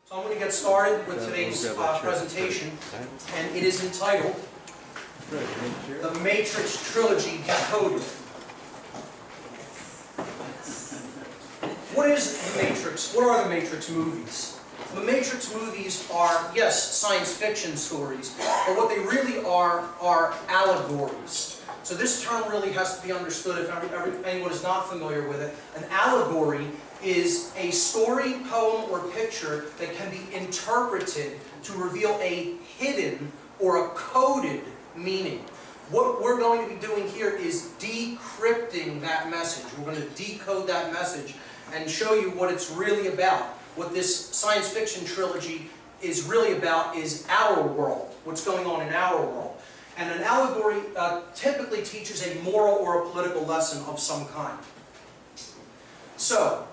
So I'm going to get started with today's presentation, and it is entitled The Matrix Trilogy Decoded. What is the Matrix? What are the Matrix movies? The Matrix movies are, yes, science fiction stories, but what they really are allegories. So this term really has to be understood if anyone is not familiar with it. An allegory is a story, poem, or picture that can be interpreted to reveal a hidden or a coded meaning. What we're going to be doing here is decrypting that message. We're going to decode that message and show you what it's really about. What this science fiction trilogy is really about is our world, what's going on in our world. And an allegory typically teaches a moral or a political lesson of some kind. So,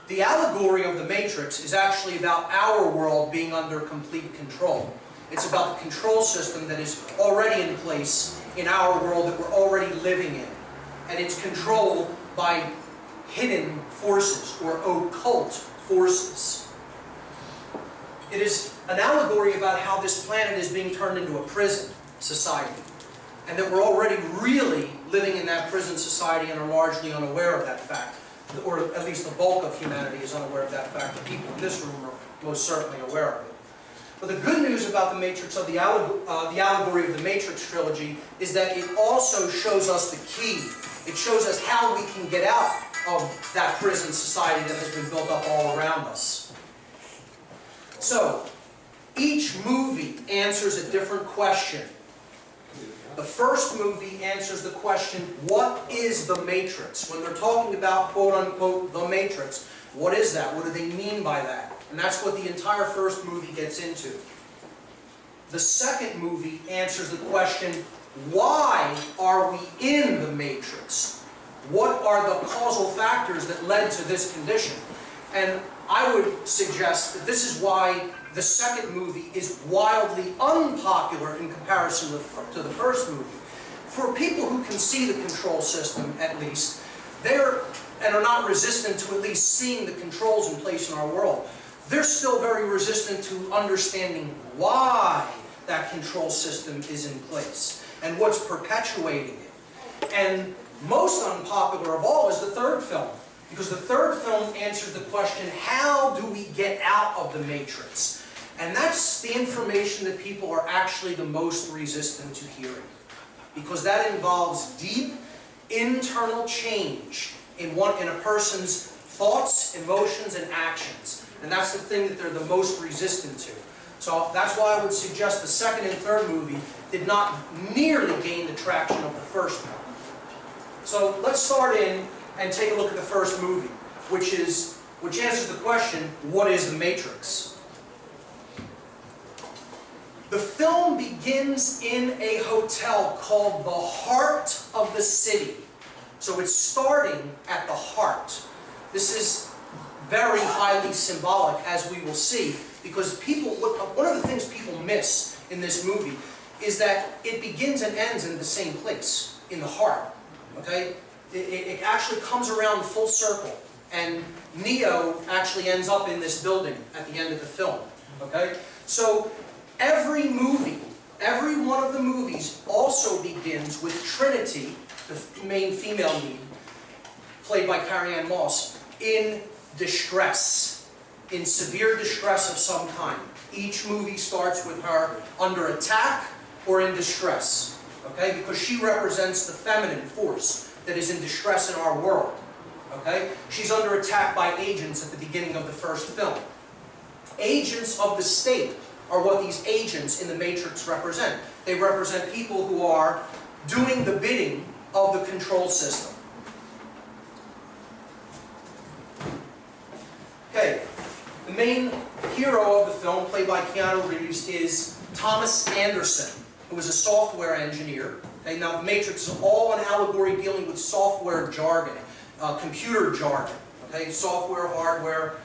the allegory of the Matrix is actually about our world being under complete control. It's about the control system that is already in place in our world that we're already living in. And it's controlled by hidden forces or occult forces. It is an allegory about how this planet is being turned into a prison society, and that we're already really living in that prison society and are largely unaware of that fact, or at least the bulk of humanity is unaware of that fact. The people in this room are most certainly aware of it. But the good news about the Matrix of the allegory of the Matrix trilogy is that it also shows us the key. It shows us how we can get out of that prison society that has been built up all around us. So, each movie answers a different question. The first movie answers the question, what is the Matrix? When they're talking about, quote-unquote, the Matrix, what is that? What do they mean by that? And that's what the entire first movie gets into. The second movie answers the question, why are we in the Matrix? What are the causal factors that led to this condition? And I would suggest that this is why the second movie is wildly unpopular in comparison to the first movie. For people who can see the control system, at least, and are not resistant to at least seeing the controls in place in our world, they're still very resistant to understanding why that control system is in place and what's perpetuating it. And most unpopular of all is the third film, because the third film answers the question, how do we get out of the Matrix? And that's the information that people are actually the most resistant to hearing, because that involves deep internal change in a person's thoughts, emotions, and actions. And that's the thing that they're the most resistant to. So that's why I would suggest the second and third movie did not nearly gain the traction of the first one. So let's start in and take a look at the first movie, which answers the question, what is the Matrix? The film begins in a hotel called the Heart of the City. So it's starting at the heart. This is very highly symbolic, as we will see, because one of the things people miss in this movie is that it begins and ends in the same place, in the heart. Okay? It actually comes around full circle, and Neo actually ends up in this building at the end of the film. Okay? So every movie, every one of the movies also begins with Trinity, the main female lead, played by Carrie-Anne Moss, in distress, in severe distress of some kind. Each movie starts with her under attack or in distress, okay? Because she represents the feminine force that is in distress in our world, okay? She's under attack by agents at the beginning of the first film. Agents of the state are what these agents in the Matrix represent. They represent people who are doing the bidding of the control system. Okay, the main hero of the film, played by Keanu Reeves, is Thomas Anderson, who is a software engineer. Okay, now, the Matrix is all an allegory dealing with software jargon, computer jargon. Okay, software, hardware,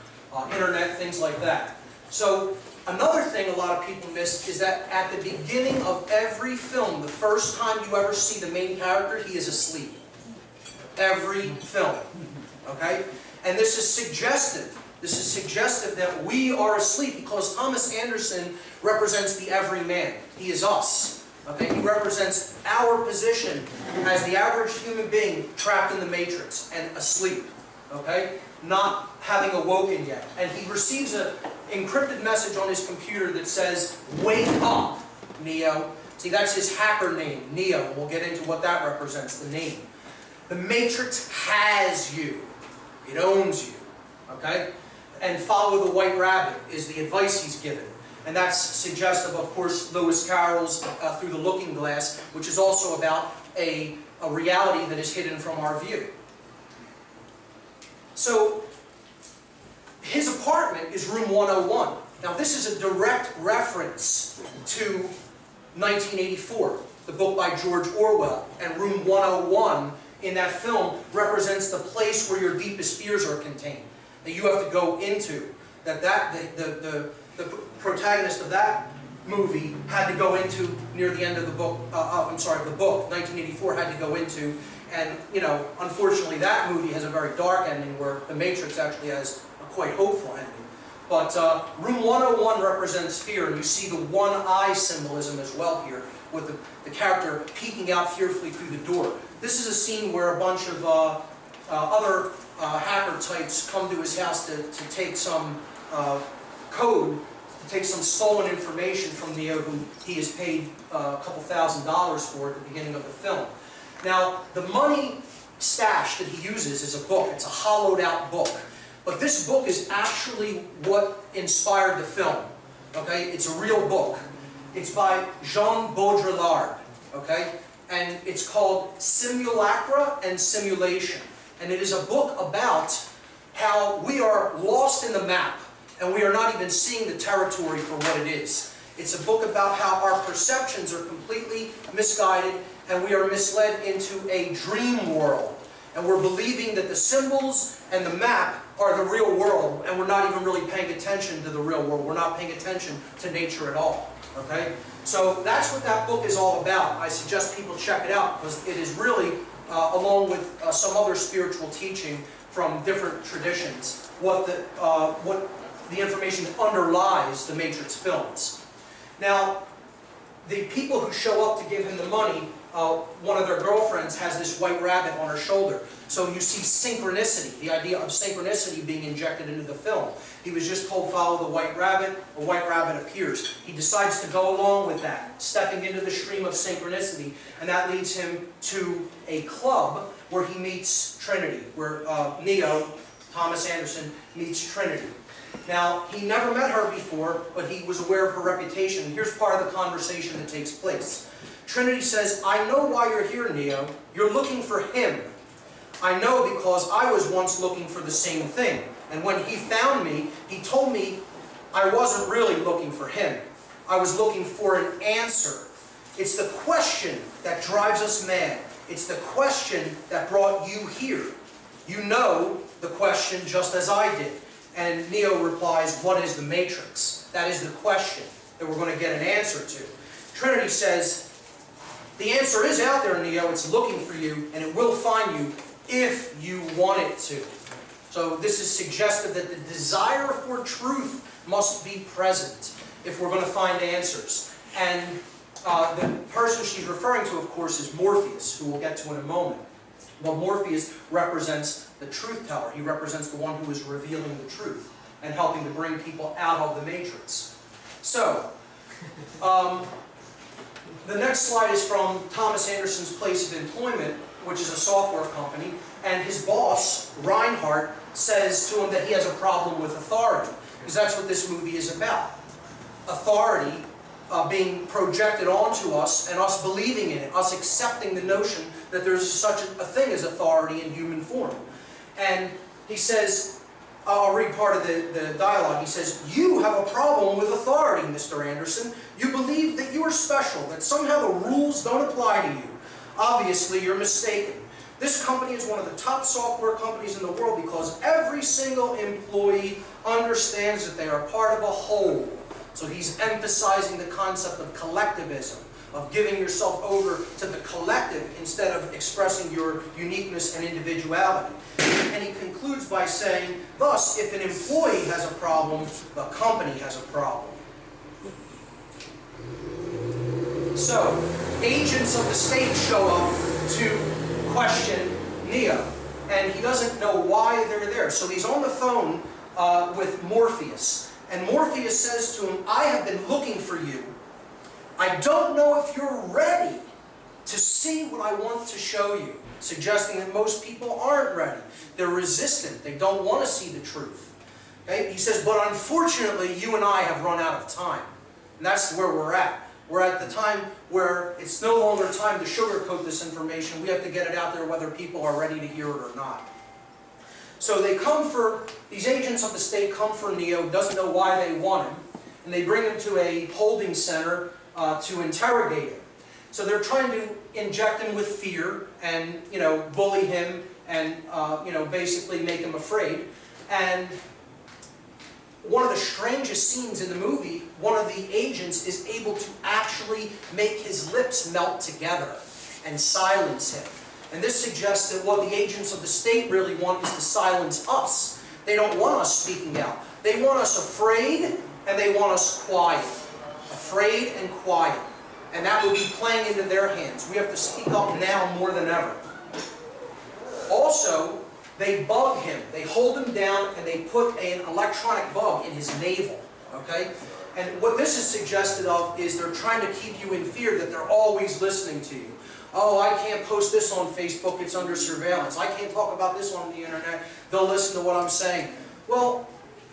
internet, things like that. So, another thing a lot of people miss is that at the beginning of every film, the first time you ever see the main character, he is asleep. Every film. Okay? And this is suggestive This is suggestive that we are asleep because Thomas Anderson represents the everyman. He is us. Okay? He represents our position as the average human being trapped in the matrix and asleep. Okay? Not having awoken yet. And he receives an encrypted message on his computer that says, "Wake up, Neo." See, that's his hacker name, Neo. We'll get into what that represents, the name. The matrix has you. It owns you. Okay? And follow the white rabbit is the advice he's given. And that's suggestive, of course, Lewis Carroll's Through the Looking Glass, which is also about a reality that is hidden from our view. So, his apartment is room 101. Now, this is a direct reference to 1984, the book by George Orwell. And room 101 in that film represents the place where your deepest fears are contained, that you have to go into. The protagonist of that movie had to go into near the end of the book, the book, 1984 had to go into. And, you know, unfortunately that movie has a very dark ending where The Matrix actually has a quite hopeful ending. But room 101 represents fear, and you see the one eye symbolism as well here, with the character peeking out fearfully through the door. This is a scene where a bunch of other hacker types come to his house to take some code, to take some stolen information from Neo, who he has paid a couple $1,000s for at the beginning of the film. Now, the money stash that he uses is a book. It's a hollowed out book. But this book is actually what inspired the film. Okay? It's a real book. It's by Jean Baudrillard. Okay? And it's called Simulacra and Simulation. And it is a book about how we are lost in the map and we are not even seeing the territory for what it is. It's a book about how our perceptions are completely misguided and we are misled into a dream world. And we're believing that the symbols and the map are the real world, and we're not even really paying attention to the real world. We're not paying attention to nature at all. Okay? So that's what that book is all about. I suggest people check it out because it is really, along with some other spiritual teaching from different traditions, what the information that underlies the Matrix films. Now, the people who show up to give him the money, one of their girlfriends has this white rabbit on her shoulder. So you see synchronicity, the idea of synchronicity being injected into the film. He was just told, follow the white rabbit, a white rabbit appears. He decides to go along with that, stepping into the stream of synchronicity, and that leads him to a club where he meets Trinity, where Neo, Thomas Anderson, meets Trinity. Now, he never met her before, but he was aware of her reputation. And here's part of the conversation that takes place. Trinity says, I know why you're here, Neo. You're looking for him. I know because I was once looking for the same thing. And when he found me, he told me I wasn't really looking for him. I was looking for an answer. It's the question that drives us mad. It's the question that brought you here. You know the question just as I did. And Neo replies, what is the Matrix? That is the question that we're going to get an answer to. Trinity says, the answer is out there, Neo. It's looking for you, and it will find you if you want it to. So this is suggestive that the desire for truth must be present if we're going to find answers. And the person she's referring to, of course, is Morpheus, who we'll get to in a moment. Well, Morpheus represents the truth teller. He represents the one who is revealing the truth and helping to bring people out of the Matrix. So, the next slide is from Thomas Anderson's place of employment, which is a software company, and his boss, Reinhardt, says to him that he has a problem with authority, because that's what this movie is about. Authority being projected onto us and us believing in it, us accepting the notion that there's such a thing as authority in human form. And he says, I'll read part of the dialogue. He says, you have a problem with authority, Mr. Anderson. You believe that you are special, that somehow the rules don't apply to you. Obviously, you're mistaken. This company is one of the top software companies in the world because every single employee understands that they are part of a whole. So he's emphasizing the concept of collectivism, of giving yourself over to the collective instead of expressing your uniqueness and individuality. And he concludes by saying, thus, if an employee has a problem, the company has a problem. So, agents of the state show up to question Neo, and he doesn't know why they're there. So he's on the phone with Morpheus, and Morpheus says to him, I have been looking for you. I don't know if you're ready to see what I want to show you, suggesting that most people aren't ready. They're resistant. They don't want to see the truth. Okay? He says, but unfortunately, you and I have run out of time. And that's where we're at. We're at the time where it's no longer time to sugarcoat this information. We have to get it out there whether people are ready to hear it or not. So they come for, these agents of the state come for Neo, doesn't know why they want him, and they bring him to a holding center to interrogate him. So they're trying to inject him with fear and, bully him and, basically make him afraid. And one of the strangest scenes in the movie, one of the agents is able to actually make his lips melt together and silence him. And this suggests that what the agents of the state really want is to silence us. They don't want us speaking out. They want us afraid and they want us quiet. Afraid and quiet. And that would be playing into their hands. We have to speak up now more than ever. Also, they bug him. They hold him down and they put an electronic bug in his navel. Okay? And what this is suggested of is they're trying to keep you in fear that they're always listening to you. Oh, I can't post this on Facebook, it's under surveillance. I can't talk about this on the internet, they'll listen to what I'm saying. Well,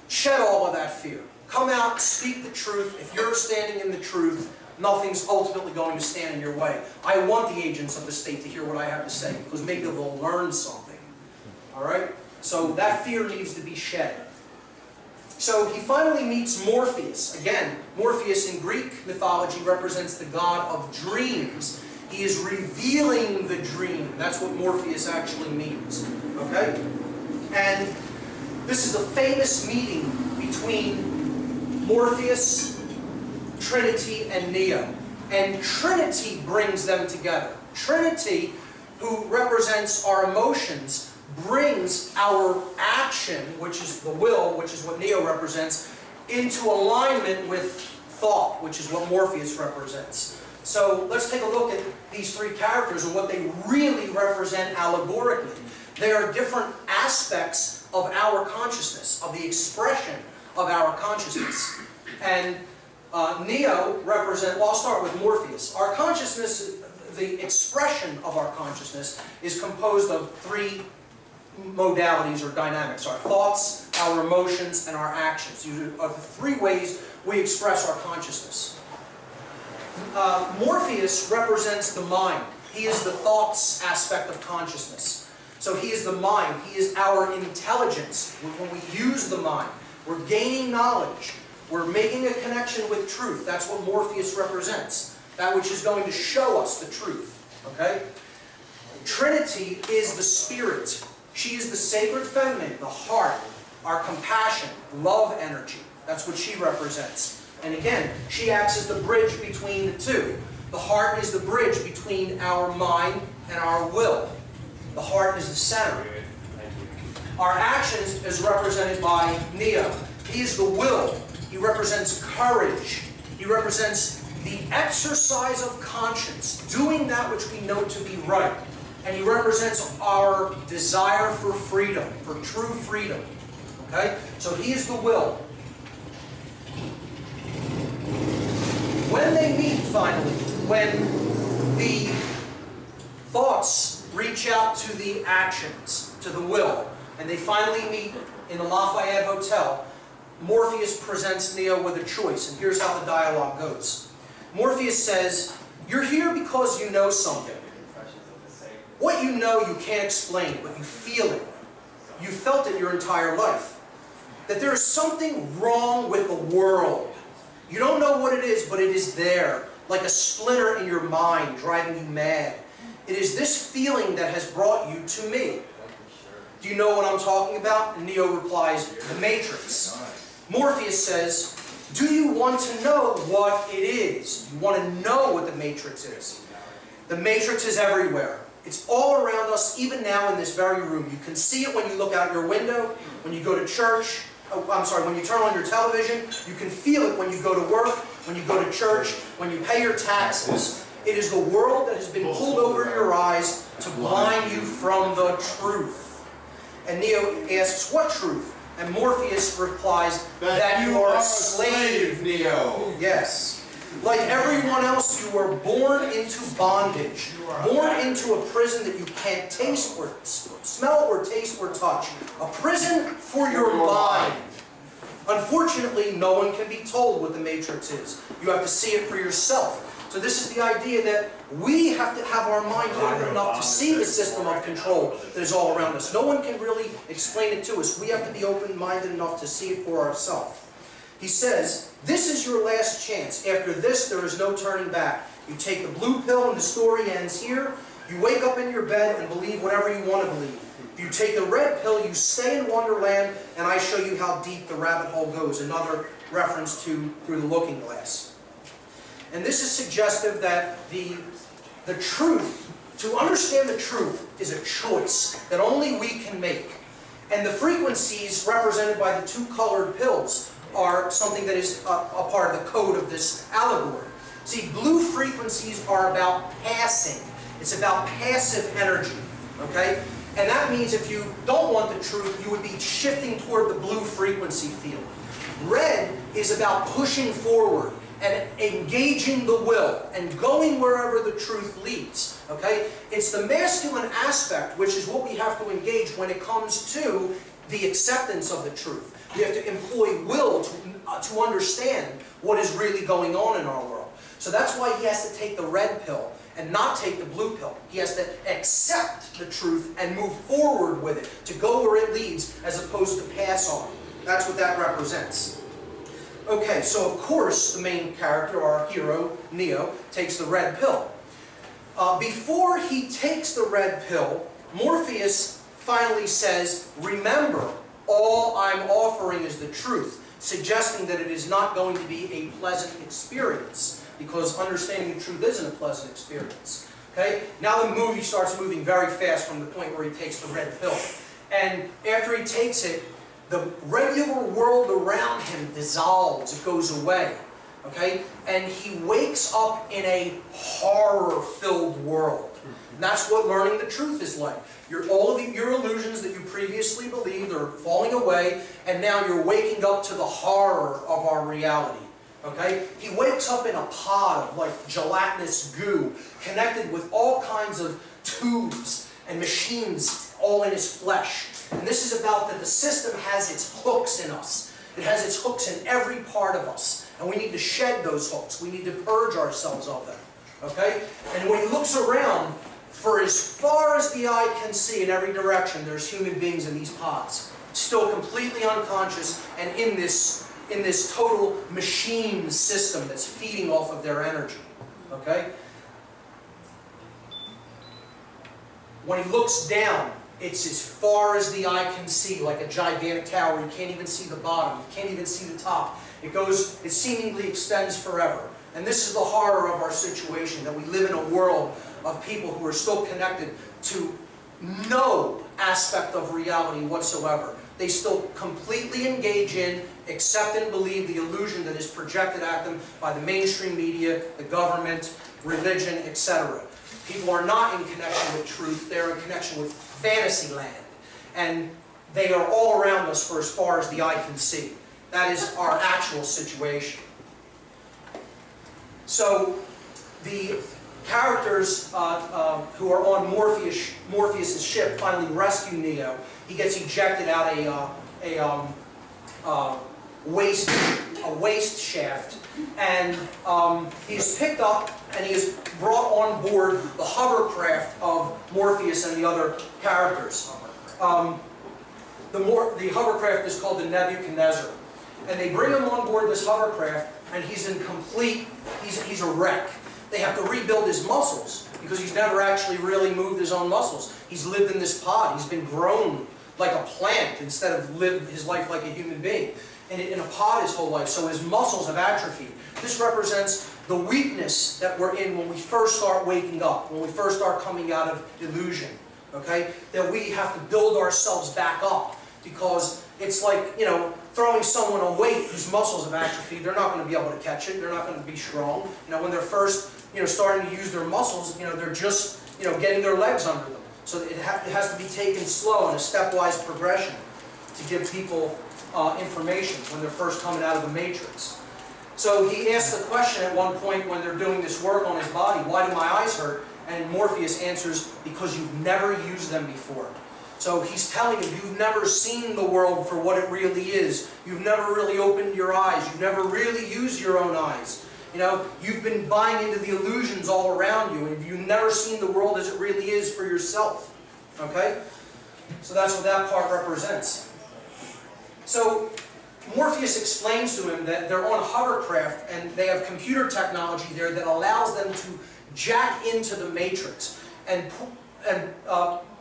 shed all of that fear. Come out, speak the truth. If you're standing in the truth, nothing's ultimately going to stand in your way. I want the agents of the state to hear what I have to say, because maybe they'll learn something. Alright? So that fear needs to be shed. So he finally meets Morpheus. Again, Morpheus in Greek mythology represents the god of dreams. He is revealing the dream. That's what Morpheus actually means. Okay? And this is a famous meeting between Morpheus, Trinity, and Neo. And Trinity brings them together. Trinity, who represents our emotions, brings our action, which is the will, which is what Neo represents, into alignment with thought, which is what Morpheus represents. So let's take a look at these three characters and what they really represent allegorically. They are different aspects of our consciousness, of the expression of our consciousness. And Neo represents, well, I'll start with Morpheus. Our consciousness, the expression of our consciousness, is composed of three modalities or dynamics: our thoughts, our emotions, and our actions. These are the three ways we express our consciousness. Morpheus represents the mind. He is the thoughts aspect of consciousness. So he is the mind. He is our intelligence. When we use the mind, we're gaining knowledge. We're making a connection with truth. That's what Morpheus represents. That which is going to show us the truth. Okay? Trinity is the spirit. She is the sacred feminine, the heart, our compassion, love energy. That's what she represents. And again, she acts as the bridge between the two. The heart is the bridge between our mind and our will. The heart is the center. Our actions is represented by Neo. He is the will. He represents courage. He represents the exercise of conscience, doing that which we know to be right. And he represents our desire for freedom, for true freedom. Okay? So he is the will. When they meet finally, when the thoughts reach out to the actions, to the will, and they finally meet in the Lafayette Hotel, Morpheus presents Neo with a choice, and here's how the dialogue goes. Morpheus says, "You're here because you know something. What you know you can't explain, but you feel it. You felt it your entire life. That there is something wrong with the world. You don't know what it is, but it is there, like a splinter in your mind, driving you mad. It is this feeling that has brought you to me. Do you know what I'm talking about?" And Neo replies, "The Matrix." Morpheus says, Do you want to know what it is? You want to know what the matrix is. The matrix is everywhere. It's all around us, even now in this very room. You can see it when you look out your window, when you go to church. When you turn on your television. You can feel it when you go to work, when you go to church, when you pay your taxes. It is the world that has been pulled over your eyes to blind you from the truth. And Neo asks, what truth? And Morpheus replies, that you are a slave, Neo. Yes. Like everyone else, you were born into bondage. Born into a prison that you can't taste or smell or taste or touch. A prison for your mind. Unfortunately, no one can be told what the matrix is. You have to see it for yourself. So this is the idea that we have to have our mind open enough to see the system of control that is all around us. No one can really explain it to us. We have to be open-minded enough to see it for ourselves. He says, this is your last chance. After this, there is no turning back. You take the blue pill and the story ends here. You wake up in your bed and believe whatever you want to believe. If you take the red pill, you stay in Wonderland, and I show you how deep the rabbit hole goes. Another reference to Through the Looking Glass. And this is suggestive that the truth, to understand the truth, is a choice that only we can make. And the frequencies represented by the two colored pills are something that is a part of the code of this allegory. See, blue frequencies are about passing. It's about passive energy, okay? And that means if you don't want the truth, you would be shifting toward the blue frequency field. Red is about pushing forward and engaging the will and going wherever the truth leads, okay? It's the masculine aspect, which is what we have to engage when it comes to the acceptance of the truth. We have to employ will to understand what is really going on in our world. So that's why he has to take the red pill and not take the blue pill. He has to accept the truth and move forward with it, to go where it leads as opposed to pass on. That's what that represents. Okay, so of course the main character, our hero, Neo, takes the red pill. Before he takes the red pill, Morpheus finally says, remember, all I'm offering is the truth, suggesting that it is not going to be a pleasant experience, because understanding the truth isn't a pleasant experience. Okay? Now the movie starts moving very fast from the point where he takes the red pill. And after he takes it, the regular world around him dissolves, it goes away. Okay? And he wakes up in a horror-filled world. And that's what learning the truth is like. All of your illusions that you previously believed are falling away, and now you're waking up to the horror of our reality. Okay? He wakes up in a pod of like gelatinous goo, connected with all kinds of tubes and machines all in his flesh. And this is about that the system has its hooks in us. It has its hooks in every part of us. And we need to shed those hooks. We need to purge ourselves of them. Okay? And when he looks around, for as far as the eye can see in every direction, there's human beings in these pods. Still completely unconscious and in this total machine system that's feeding off of their energy. Okay? When he looks down, it's as far as the eye can see, like a gigantic tower. You can't even see the bottom. You can't even see the top. It seemingly extends forever. And this is the horror of our situation, that we live in a world of people who are still connected to no aspect of reality whatsoever. They still completely engage in, accept and believe the illusion that is projected at them by the mainstream media, the government, religion, etc. People are not in connection with truth, they're in connection with fantasy land. And they are all around us for as far as the eye can see. That is our actual situation. So the characters who are on Morpheus' ship finally rescue Neo. He gets ejected out a waste shaft, and he's picked up and he is brought on board the hovercraft of Morpheus and the other characters. The hovercraft is called the Nebuchadnezzar, and they bring him on board this hovercraft, and he's a wreck. They have to rebuild his muscles because he's never actually really moved his own muscles. He's lived in this pod. He's been grown like a plant instead of lived his life like a human being. in a pod his whole life, so his muscles have atrophied. This represents the weakness that we're in when we first start waking up, when we first start coming out of illusion. Okay? That we have to build ourselves back up, because it's like, you know, throwing someone a weight whose muscles have atrophied. They're not going to be able to catch it. They're not going to be strong. You know, when they're first, you know, starting to use their muscles, you know, they're just, you know, getting their legs under them. So it has to be taken slow in a stepwise progression to give people information when they're first coming out of the matrix. So he asked the question at one point when they're doing this work on his body, why do my eyes hurt? And Morpheus answers, because you've never used them before. So he's telling him, you've never seen the world for what it really is. You've never really opened your eyes. You've never really used your own eyes. You know, you've been buying into the illusions all around you, and you've never seen the world as it really is for yourself. Okay? So that's what that part represents. So Morpheus explains to him that they're on a hovercraft, and they have computer technology there that allows them to jack into the matrix and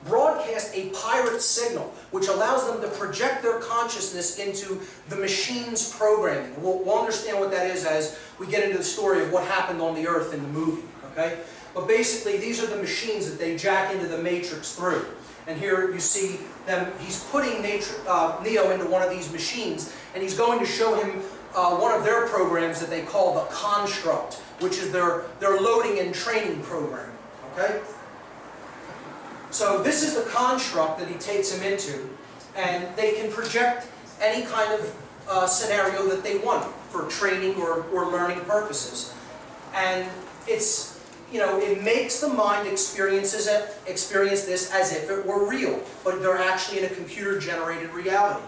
broadcast a pirate signal, which allows them to project their consciousness into the machine's programming. We'll understand what that is as we get into the story of what happened on the Earth in the movie. Okay? But basically, these are the machines that they jack into the matrix through. And here you see them, he's putting Neo into one of these machines, and he's going to show him one of their programs that they call the Construct, which is their loading and training program. Okay? So this is the construct that he takes him into, and they can project any kind of scenario that they want for training or learning purposes. And it's, you know, it makes the mind experience this as if it were real, but they're actually in a computer-generated reality.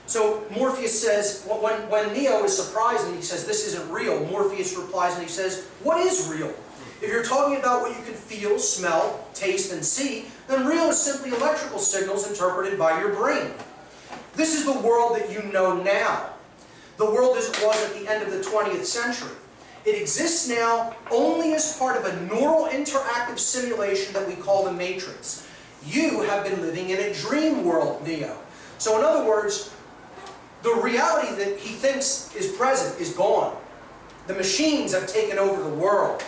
So Morpheus says, when Neo is surprised and he says, this isn't real, Morpheus replies and he says, what is real? If you're talking about what you can feel, smell, taste, and see, then real is simply electrical signals interpreted by your brain. This is the world that you know now. The world as it was at the end of the 20th century. It exists now only as part of a neural interactive simulation that we call the Matrix. You have been living in a dream world, Neo. So in other words, the reality that he thinks is present is gone. The machines have taken over the world.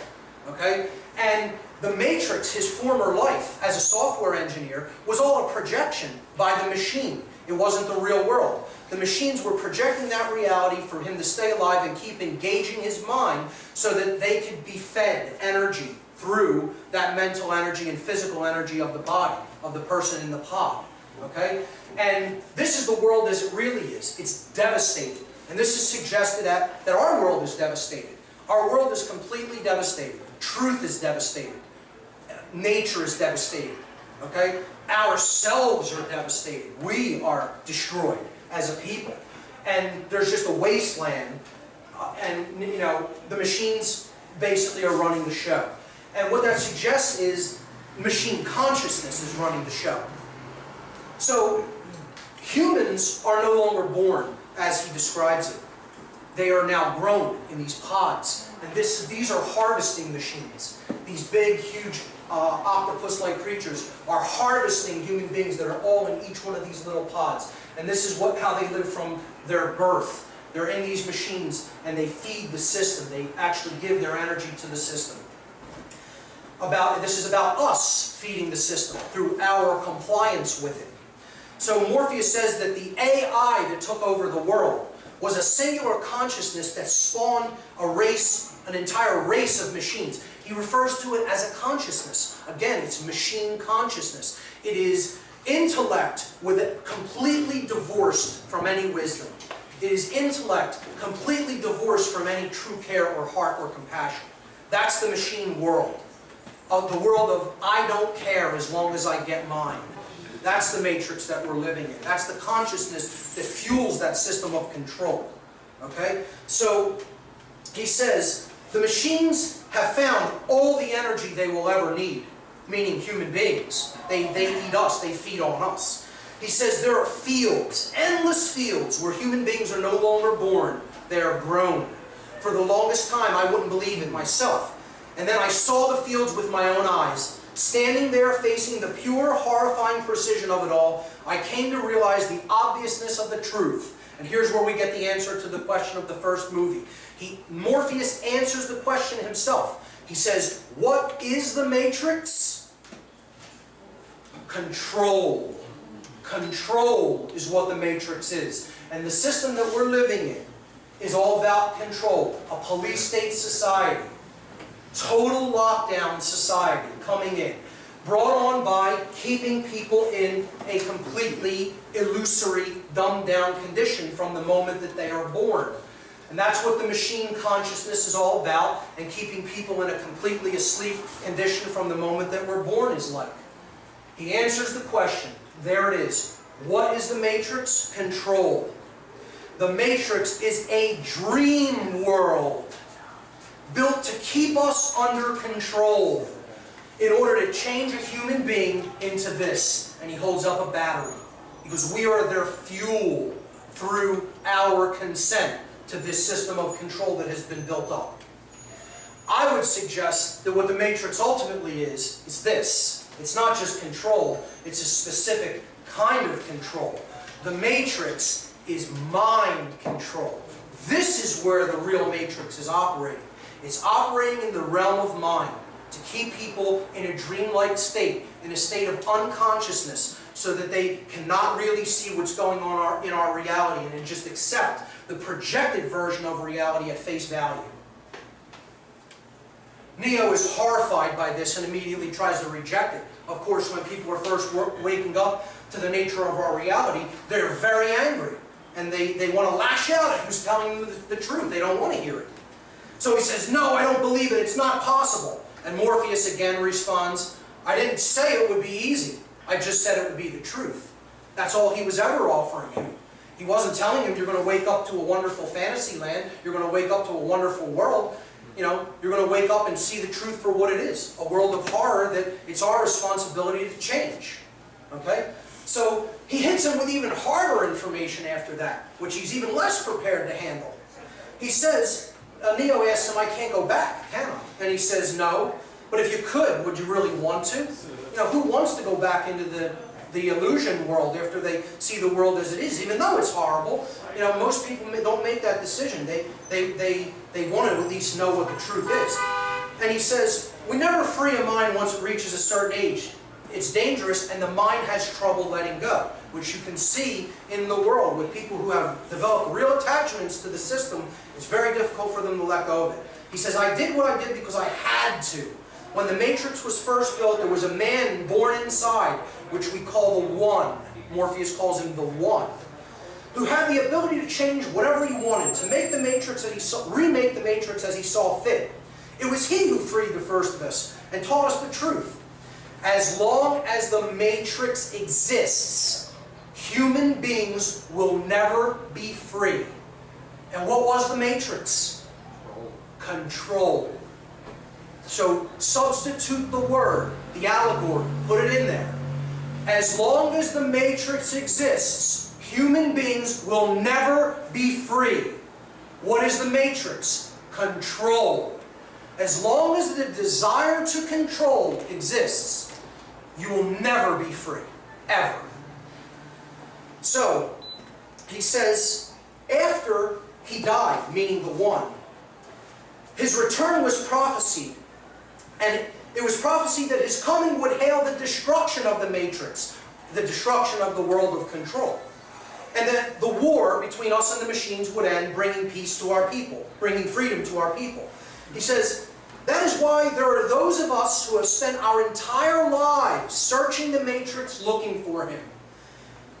Okay? And the Matrix, his former life as a software engineer, was all a projection by the machine. It wasn't the real world. The machines were projecting that reality for him to stay alive and keep engaging his mind so that they could be fed energy through that mental energy and physical energy of the body, of the person in the pod. Okay? And this is the world as it really is. It's devastated. And this is suggested that our world is devastated. Our world is completely devastated. Truth is devastated. Nature is devastated. Okay? Ourselves are devastated. We are destroyed as a people. And there's just a wasteland. And, you know, the machines basically are running the show. And what that suggests is machine consciousness is running the show. So, humans are no longer born as he describes it. They are now grown in these pods. And these are harvesting machines. These big, huge octopus-like creatures are harvesting human beings that are all in each one of these little pods. And this is how they live from their birth. They're in these machines and they feed the system. They actually give their energy to the system. This is about us feeding the system through our compliance with it. So Morpheus says that the AI that took over the world was a singular consciousness that spawned an entire race of machines. He refers to it as a consciousness. Again, it's machine consciousness. It is intellect with it completely divorced from any wisdom. It is intellect completely divorced from any true care or heart or compassion. That's the machine world. The world of I don't care as long as I get mine. That's the matrix that we're living in. That's the consciousness that fuels that system of control. Okay? So, he says, the machines have found all the energy they will ever need, meaning human beings. They eat us, they feed on us. He says there are fields, endless fields, where human beings are no longer born, they are grown. For the longest time, I wouldn't believe it myself. And then I saw the fields with my own eyes. Standing there facing the pure, horrifying precision of it all, I came to realize the obviousness of the truth. And here's where we get the answer to the question of the first movie. Morpheus answers the question himself. He says, what is the matrix? Control. Control is what the matrix is. And the system that we're living in is all about control. A police state society. Total lockdown society coming in. Brought on by keeping people in a completely illusory, dumbed down condition from the moment that they are born. And that's what the machine consciousness is all about, and keeping people in a completely asleep condition from the moment that we're born is like. He answers the question. There it is. What is the matrix? Control. The matrix is a dream world built to keep us under control in order to change a human being into this. And he holds up a battery because we are their fuel through our consent to this system of control that has been built up. I would suggest that what the matrix ultimately is this. It's not just control, it's a specific kind of control. The matrix is mind control. This is where the real matrix is operating. It's operating in the realm of mind to keep people in a dreamlike state, in a state of unconsciousness, so that they cannot really see what's going on in our reality and just accept the projected version of reality at face value. Neo is horrified by this and immediately tries to reject it. Of course, when people are first waking up to the nature of our reality, they're very angry. And they want to lash out at who's telling them the truth. They don't want to hear it. So he says, no, I don't believe it. It's not possible. And Morpheus again responds, I didn't say it would be easy. I just said it would be the truth. That's all he was ever offering him. He wasn't telling him you're going to wake up to a wonderful fantasy land. You're going to wake up to a wonderful world. You know, you're going to wake up and see the truth for what it is. A world of horror that it's our responsibility to change. Okay? So he hits him with even harder information after that, which he's even less prepared to handle. He says, Neo asks him, I can't go back, can I? And he says, no. But if you could, would you really want to? You know, who wants to go back into the illusion world after they see the world as it is, even though it's horrible? You know, most people don't make that decision. They want to at least know what the truth is. And he says, we never free a mind once it reaches a certain age. It's dangerous, and the mind has trouble letting go, which you can see in the world with people who have developed real attachments to the system. It's very difficult for them to let go of it. He says, I did what I did because I had to. When the Matrix was first built, there was a man born inside, which we call the One. Morpheus calls him the One, who had the ability to change whatever he wanted, to make the Matrix as he saw, remake the Matrix as he saw fit. It was he who freed the first of us and taught us the truth. As long as the Matrix exists, human beings will never be free. And what was the Matrix? Control. So substitute the word, the allegory, put it in there. As long as the Matrix exists, human beings will never be free. What is the Matrix? Control. As long as the desire to control exists, you will never be free, ever. So, he says, after he died, meaning the One, his return was prophesied. And it was prophesied that his coming would hail the destruction of the Matrix, the destruction of the world of control. And that the war between us and the machines would end, bringing peace to our people, bringing freedom to our people. He says, that is why there are those of us who have spent our entire lives searching the Matrix looking for him.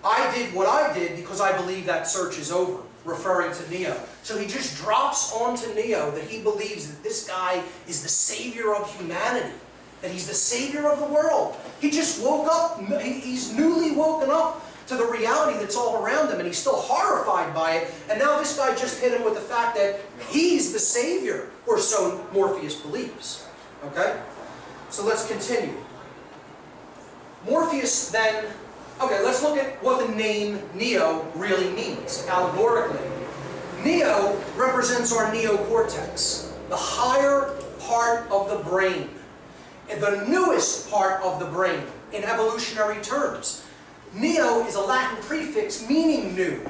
I did what I did because I believe that search is over, referring to Neo. So he just drops onto Neo that he believes that this guy is the savior of humanity, that he's the savior of the world. He just woke up, he's newly woken up to the reality that's all around him, and he's still horrified by it. And now this guy just hit him with the fact that he's the savior, or so Morpheus believes. Okay? So let's continue. Morpheus then, okay, let's look at what the name Neo really means, allegorically. Neo represents our neocortex, the higher part of the brain, and the newest part of the brain in evolutionary terms. Neo is a Latin prefix meaning new.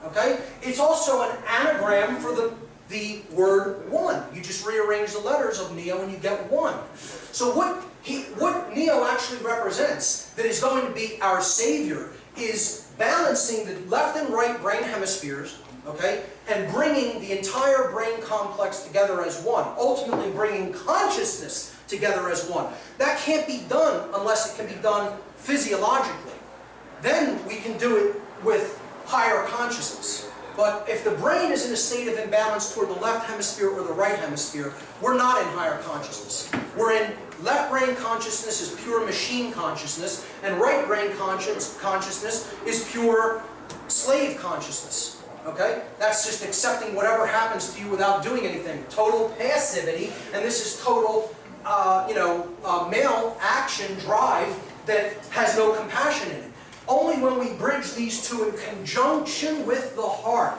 Okay? It's also an anagram for the word one. You just rearrange the letters of Neo and you get one. So what Neo actually represents, that is going to be our Savior, is balancing the left and right brain hemispheres, okay, and bringing the entire brain complex together as one, ultimately bringing consciousness together as one. That can't be done unless it can be done physiologically. Then we can do it with higher consciousness. But if the brain is in a state of imbalance toward the left hemisphere or the right hemisphere, we're not in higher consciousness. We're in left brain consciousness is pure machine consciousness, and right brain consciousness is pure slave consciousness. Okay? That's just accepting whatever happens to you without doing anything. Total passivity, and this is total, male action drive that has no compassion in it. Only when we bridge these two in conjunction with the heart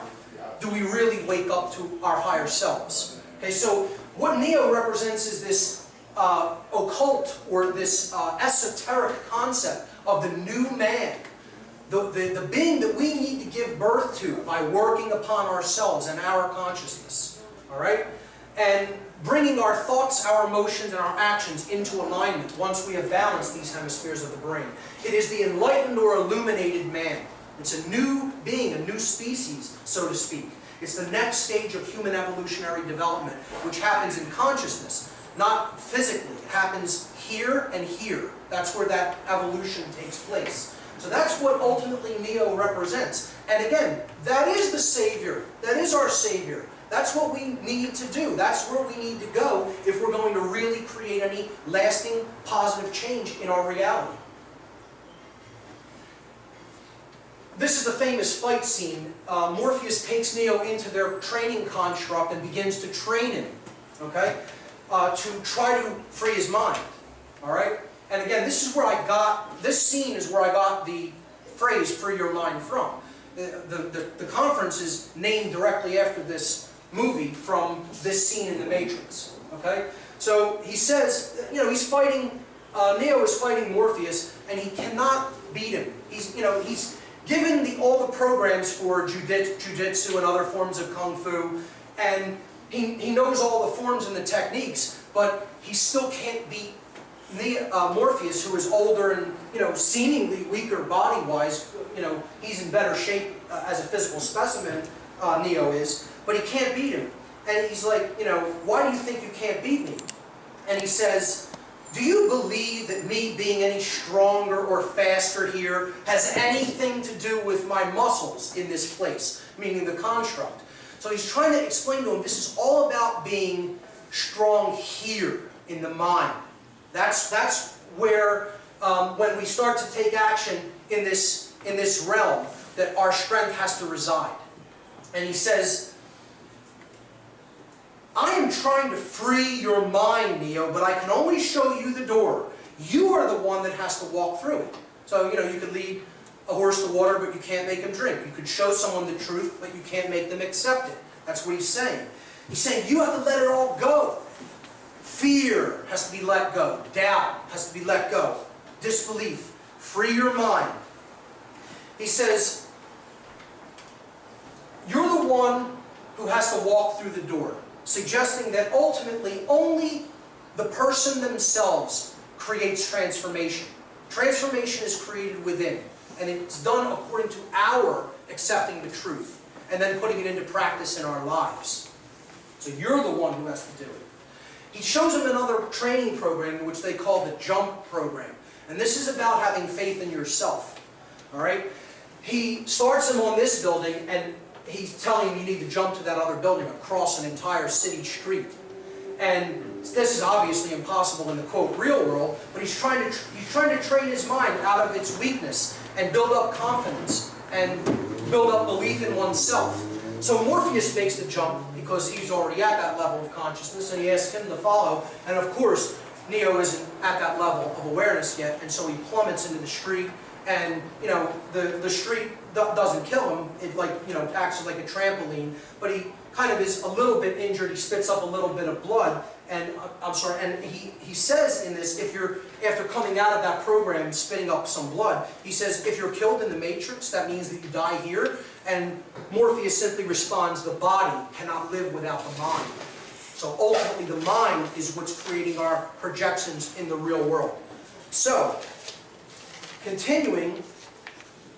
do we really wake up to our higher selves. Okay, so what Neo represents is this occult or this esoteric concept of the new man, the being that we need to give birth to by working upon ourselves and our consciousness. All right, and bringing our thoughts, our emotions, and our actions into alignment once we have balanced these hemispheres of the brain. It is the enlightened or illuminated man. It's a new being, a new species, so to speak. It's the next stage of human evolutionary development, which happens in consciousness, not physically. It happens here and here. That's where that evolution takes place. So that's what ultimately Neo represents. And again, that is the Savior. That is our Savior. That's what we need to do. That's where we need to go if we're going to really create any lasting positive change in our reality. This is the famous fight scene. Morpheus takes Neo into their training construct and begins to train him, okay, to try to free his mind. All right? And again, this scene is where I got the phrase "free your mind" from. The conference is named directly after this movie from this scene in The Matrix. Okay? So he says, he's fighting, Neo is fighting Morpheus, and he cannot beat him. He's given all the programs for jiu-jitsu and other forms of kung fu, and he knows all the forms and the techniques, but he still can't beat Morpheus, who is older and seemingly weaker body-wise. He's in better shape as a physical specimen. Neo is, but he can't beat him. And he's like, why do you think you can't beat me? And he says, do you believe that me being any stronger or faster here has anything to do with my muscles in this place, meaning the construct? So he's trying to explain to him this is all about being strong here in the mind. That's where, when we start to take action in this realm, that our strength has to reside. And he says, I am trying to free your mind, Neo, but I can only show you the door. You are the one that has to walk through it. So, you could lead a horse to water, but you can't make him drink. You could show someone the truth, but you can't make them accept it. That's what he's saying. He's saying you have to let it all go. Fear has to be let go. Doubt has to be let go. Disbelief. Free your mind. He says, you're the one who has to walk through the door, suggesting that ultimately only the person themselves creates transformation. Transformation is created within, and it's done according to our accepting the truth and then putting it into practice in our lives. So you're the one who has to do it. He shows them another training program, which they call the JUMP program. And this is about having faith in yourself. All right? He starts them on this building, and he's telling him you need to jump to that other building across an entire city street. And this is obviously impossible in the, quote, real world, but he's trying to train his mind out of its weakness and build up confidence and build up belief in oneself. So Morpheus makes the jump because he's already at that level of consciousness, and he asks him to follow. And of course, Neo isn't at that level of awareness yet, and so he plummets into the street. And the street doesn't kill him. It acts like a trampoline, but he kind of is a little bit injured. He spits up a little bit of blood, and and he says in this, if you're, after coming out of that program, spitting up some blood, he says, if you're killed in the Matrix, that means that you die here, and Morpheus simply responds, the body cannot live without the mind. So ultimately the mind is what's creating our projections in the real world. So, continuing,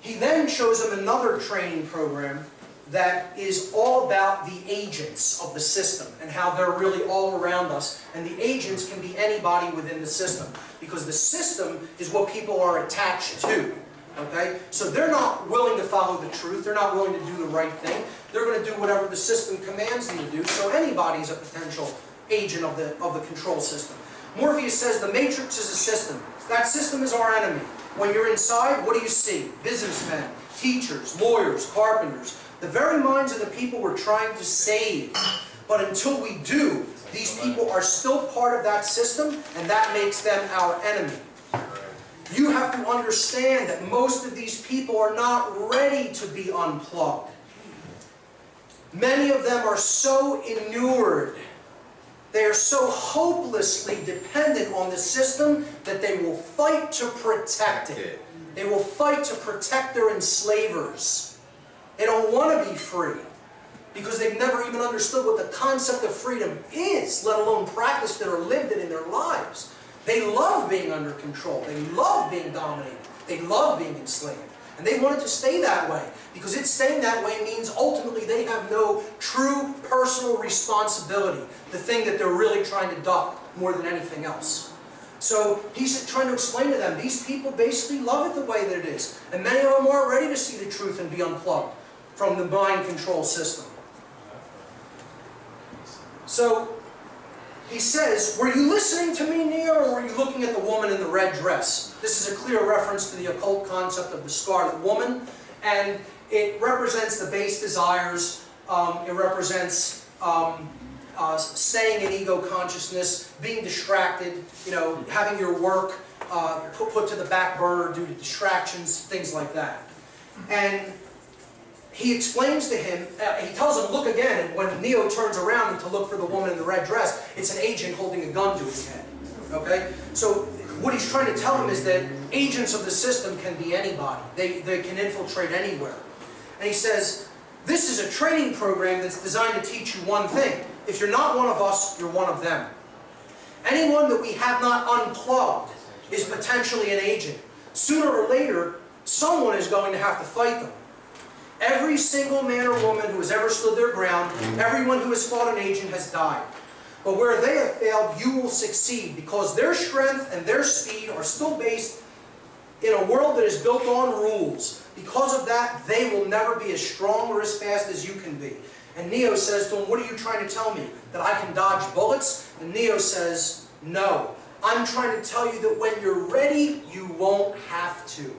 he then shows him another training program that is all about the agents of the system and how they're really all around us. And the agents can be anybody within the system, because the system is what people are attached to. Okay? So they're not willing to follow the truth. They're not willing to do the right thing. They're going to do whatever the system commands them to do. So anybody is a potential agent of the control system. Morpheus says the Matrix is a system. That system is our enemy. When you're inside, what do you see? Businessmen, teachers, lawyers, carpenters. The very minds of the people we're trying to save. But until we do, these people are still part of that system, and that makes them our enemy. You have to understand that most of these people are not ready to be unplugged. Many of them are so inured, they are so hopelessly dependent on the system that they will fight to protect it. They will fight to protect their enslavers. They don't want to be free because they've never even understood what the concept of freedom is, let alone practiced it or lived it in their lives. They love being under control. They love being dominated. They love being enslaved. And they want it to stay that way, because it staying that way means ultimately they have no true personal responsibility, the thing that they're really trying to duck more than anything else. So he's trying to explain to them, these people basically love it the way that it is. And many of them aren't ready to see the truth and be unplugged from the mind control system. So he says, were you listening to me, Neo, or were you looking at the woman in the red dress? This is a clear reference to the occult concept of the Scarlet Woman, and it represents the base desires. It represents staying in ego consciousness, being distracted, having your work put to the back burner due to distractions, things like that. And he explains to him, he tells him, look again, and when Neo turns around to look for the woman in the red dress, it's an agent holding a gun to his head. Okay? So what he's trying to tell him is that agents of the system can be anybody. They can infiltrate anywhere. And he says, this is a training program that's designed to teach you one thing. If you're not one of us, you're one of them. Anyone that we have not unplugged is potentially an agent. Sooner or later, someone is going to have to fight them. Every single man or woman who has ever stood their ground, everyone who has fought an agent has died. But where they have failed, you will succeed, because their strength and their speed are still based in a world that is built on rules. Because of that, they will never be as strong or as fast as you can be. And Neo says to him, what are you trying to tell me? That I can dodge bullets? And Neo says, no. I'm trying to tell you that when you're ready, you won't have to.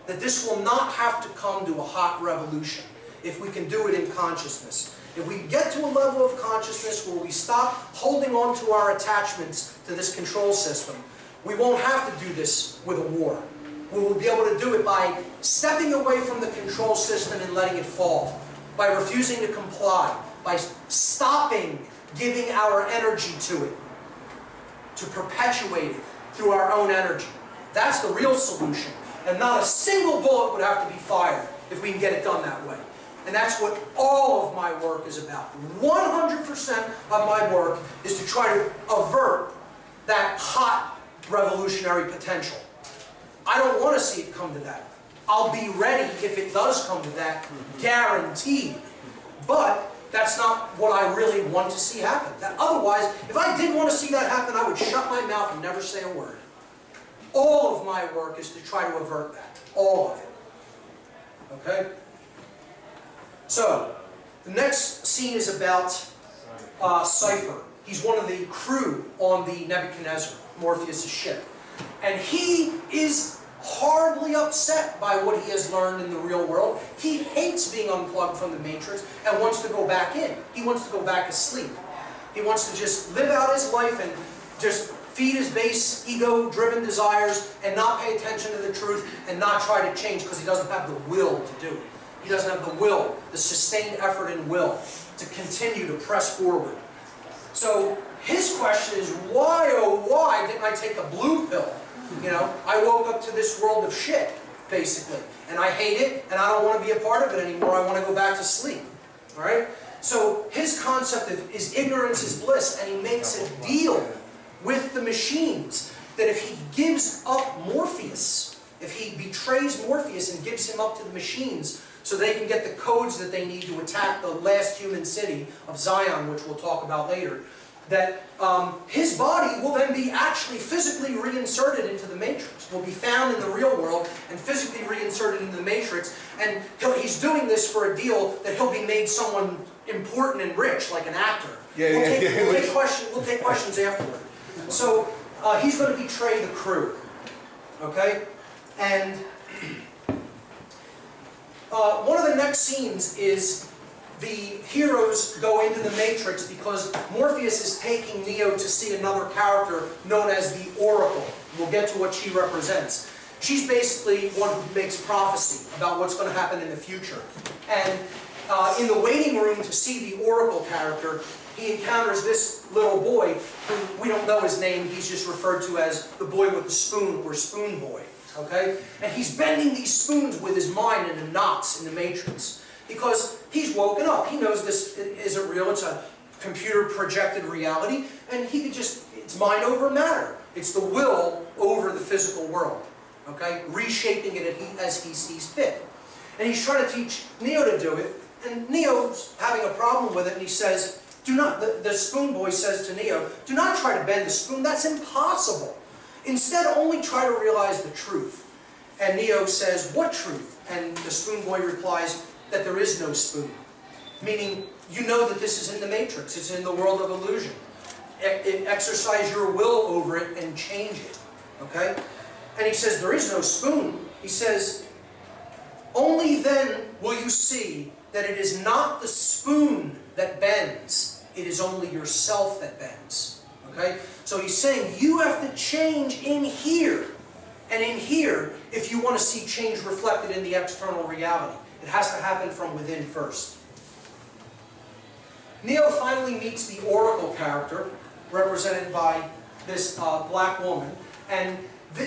That this will not have to come to a hot revolution if we can do it in consciousness. If we get to a level of consciousness where we stop holding on to our attachments to this control system, we won't have to do this with a war. We will be able to do it by stepping away from the control system and letting it fall, by refusing to comply, by stopping giving our energy to it, to perpetuate it through our own energy. That's the real solution. And not a single bullet would have to be fired if we can get it done that way. And that's what all of my work is about. 100% of my work is to try to avert that hot revolutionary potential. I don't want to see it come to that. I'll be ready if it does come to that, guaranteed. But that's not what I really want to see happen. Otherwise, if I did want to see that happen, I would shut my mouth and never say a word. All of my work is to try to avert that. All of it. Okay? So, the next scene is about Cypher. He's one of the crew on the Nebuchadnezzar, Morpheus' ship. And he is hardly upset by what he has learned in the real world. He hates being unplugged from the Matrix and wants to go back in. He wants to go back asleep. He wants to just live out his life and just feed his base, ego-driven desires, and not pay attention to the truth, and not try to change because he doesn't have the will to do it. He doesn't have the will, the sustained effort and will to continue to press forward. So his question is, why, oh why, didn't I take the blue pill? You know, I woke up to this world of shit, basically. And I hate it, and I don't want to be a part of it anymore. I want to go back to sleep. All right? So his concept is ignorance is bliss, and he makes a deal with the machines that if he gives up Morpheus, if he betrays Morpheus and gives him up to the machines so they can get the codes that they need to attack the last human city of Zion, which we'll talk about later, that his body will then be actually physically reinserted into the Matrix, will be found in the real world and physically reinserted into the Matrix, and he's doing this for a deal that he'll be made someone important and rich, like an actor. We'll take questions afterward. So he's going to betray the crew, okay? And one of the next scenes is the heroes go into the Matrix because Morpheus is taking Neo to see another character known as the Oracle. We'll get to what she represents. She's basically one who makes prophecy about what's going to happen in the future. And in the waiting room to see the Oracle character, he encounters this little boy who we don't know his name. He's just referred to as the boy with the spoon, or Spoon Boy. Okay? And he's bending these spoons with his mind into knots in the Matrix. Because he's woken up. He knows this isn't real. It's a computer projected reality. And he could just, it's mind over matter. It's the will over the physical world. Okay? Reshaping it as he sees fit. And he's trying to teach Neo to do it. And Neo's having a problem with it. And he says, do not, the Spoon Boy says to Neo, do not try to bend the spoon. That's impossible. Instead, only try to realize the truth. And Neo says, what truth? And the Spoon Boy replies, that there is no spoon. Meaning, you know that this is in the Matrix. It's in the world of illusion. Exercise your will over it and change it. Okay? And he says, there is no spoon. He says, only then will you see that it is not the spoon that bends. It is only yourself that bends. Okay? So he's saying, you have to change in here. And in here, if you want to see change reflected in the external reality. It has to happen from within first. Neo finally meets the Oracle character, represented by this black woman, and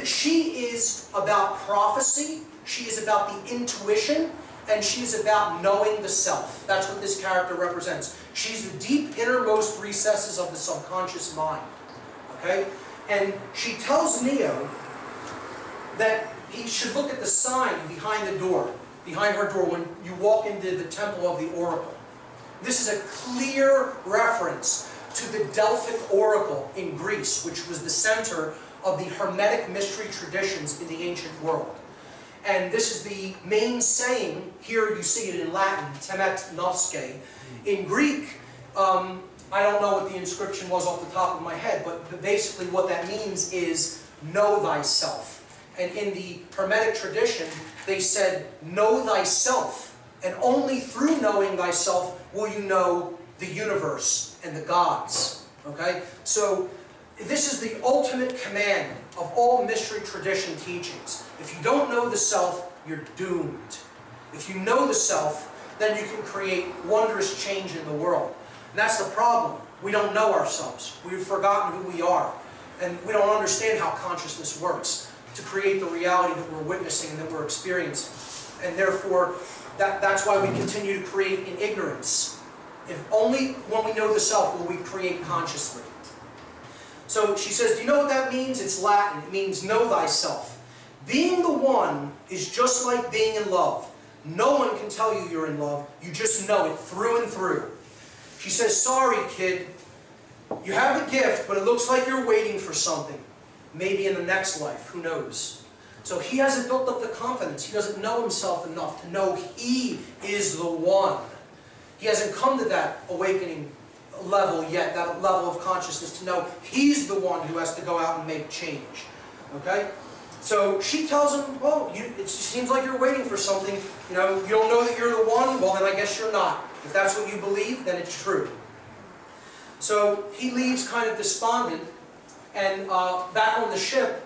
she is about prophecy, she is about the intuition, and she is about knowing the self. That's what this character represents. She's the deep innermost recesses of the subconscious mind. Okay? And she tells Neo that he should look at the sign behind the door. Behind her door when you walk into the temple of the Oracle. This is a clear reference to the Delphic Oracle in Greece, which was the center of the Hermetic mystery traditions in the ancient world. And this is the main saying, here you see it in Latin, temet nosce. In Greek, I don't know what the inscription was off the top of my head, but basically what that means is know thyself. And in the Hermetic tradition, they said, know thyself, and only through knowing thyself will you know the universe and the gods. Okay? So, this is the ultimate command of all mystery tradition teachings. If you don't know the self, you're doomed. If you know the self, then you can create wondrous change in the world. And that's the problem. We don't know ourselves. We've forgotten who we are. And we don't understand how consciousness works to create the reality that we're witnessing and that we're experiencing. And therefore, that's why we continue to create in ignorance. If only when we know the self will we create consciously. So she says, do you know what that means? It's Latin. It means know thyself. Being the one is just like being in love. No one can tell you you're in love. You just know it through and through. She says, sorry, kid. You have the gift, but it looks like you're waiting for something. Maybe in the next life, who knows? So he hasn't built up the confidence. He doesn't know himself enough to know he is the one. He hasn't come to that awakening level yet, that level of consciousness to know he's the one who has to go out and make change. Okay? So she tells him, well, it seems like you're waiting for something. You know, you don't know that you're the one? Well, then I guess you're not. If that's what you believe, then it's true. So he leaves kind of despondent, And back on the ship,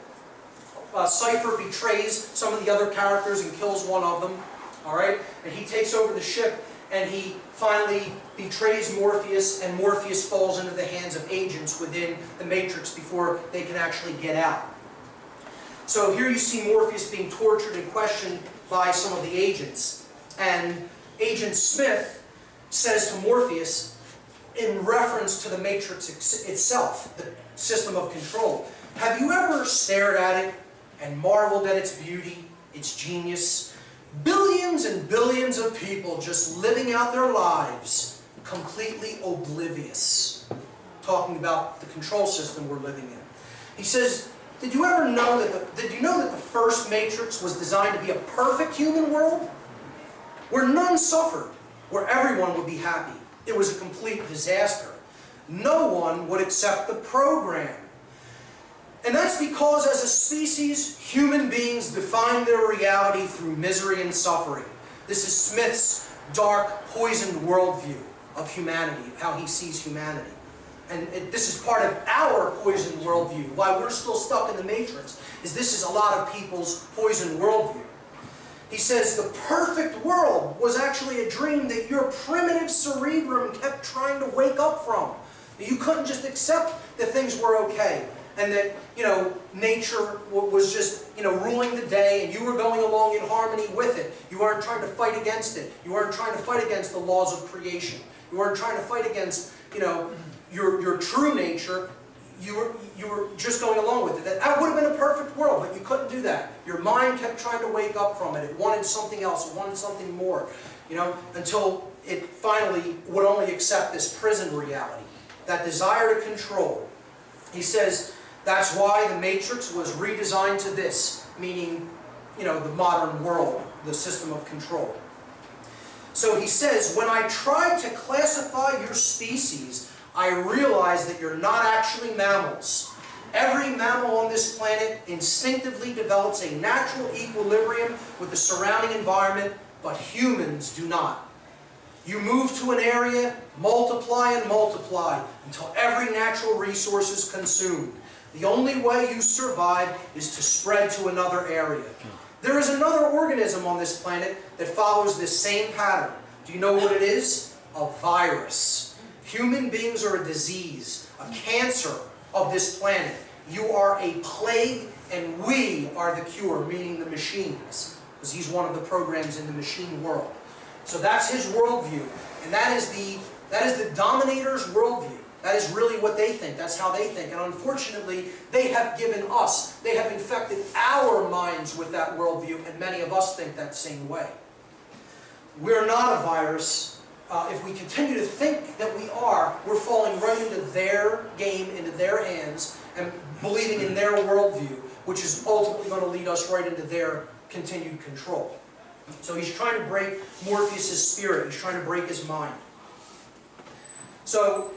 Cypher betrays some of the other characters and kills one of them. Alright? And he takes over the ship, and he finally betrays Morpheus, and Morpheus falls into the hands of agents within the Matrix before they can actually get out. So here you see Morpheus being tortured and questioned by some of the agents. And Agent Smith says to Morpheus, in reference to the Matrix itself, the system of control, have you ever stared at it and marveled at its beauty, its genius? Billions and billions of people just living out their lives, completely oblivious. Talking about the control system we're living in. He says, did you know that the first Matrix was designed to be a perfect human world? Where none suffered, where everyone would be happy. It was a complete disaster. No one would accept the program. And that's because as a species, human beings define their reality through misery and suffering. This is Smith's dark, poisoned worldview of humanity, of how he sees humanity. And this is part of our poisoned worldview. Why we're still stuck in the Matrix is this is a lot of people's poisoned worldview. He says the perfect world was actually a dream that your primitive cerebrum kept trying to wake up from. You couldn't just accept that things were okay and that, nature was just, ruling the day and you were going along in harmony with it. You weren't trying to fight against it. You weren't trying to fight against the laws of creation. You weren't trying to fight against, your true nature. You were just going along with it. That would have been a perfect world, but you couldn't do that. Your mind kept trying to wake up from it. It wanted something else. It wanted something more. Until it finally would only accept this prison reality, that desire to control. He says that's why the Matrix was redesigned to this, meaning, the modern world, the system of control. So he says, when I tried to classify your species, I realized that you're not actually mammals. Every mammal on this planet instinctively develops a natural equilibrium with the surrounding environment, but humans do not. You move to an area, multiply and multiply, until every natural resource is consumed. The only way you survive is to spread to another area. There is another organism on this planet that follows this same pattern. Do you know what it is? A virus. Human beings are a disease, a cancer of this planet. You are a plague, and we are the cure, meaning the machines, because he's one of the programs in the machine world. So that's his worldview, and that is the dominator's worldview. That is really what they think. That's how they think. And unfortunately, they have infected our minds with that worldview, and many of us think that same way. We're not a virus. If we continue to think that we are, we're falling right into their game, into their hands, and believing in their worldview, which is ultimately going to lead us right into their continued control. So he's trying to break Morpheus' spirit. He's trying to break his mind. So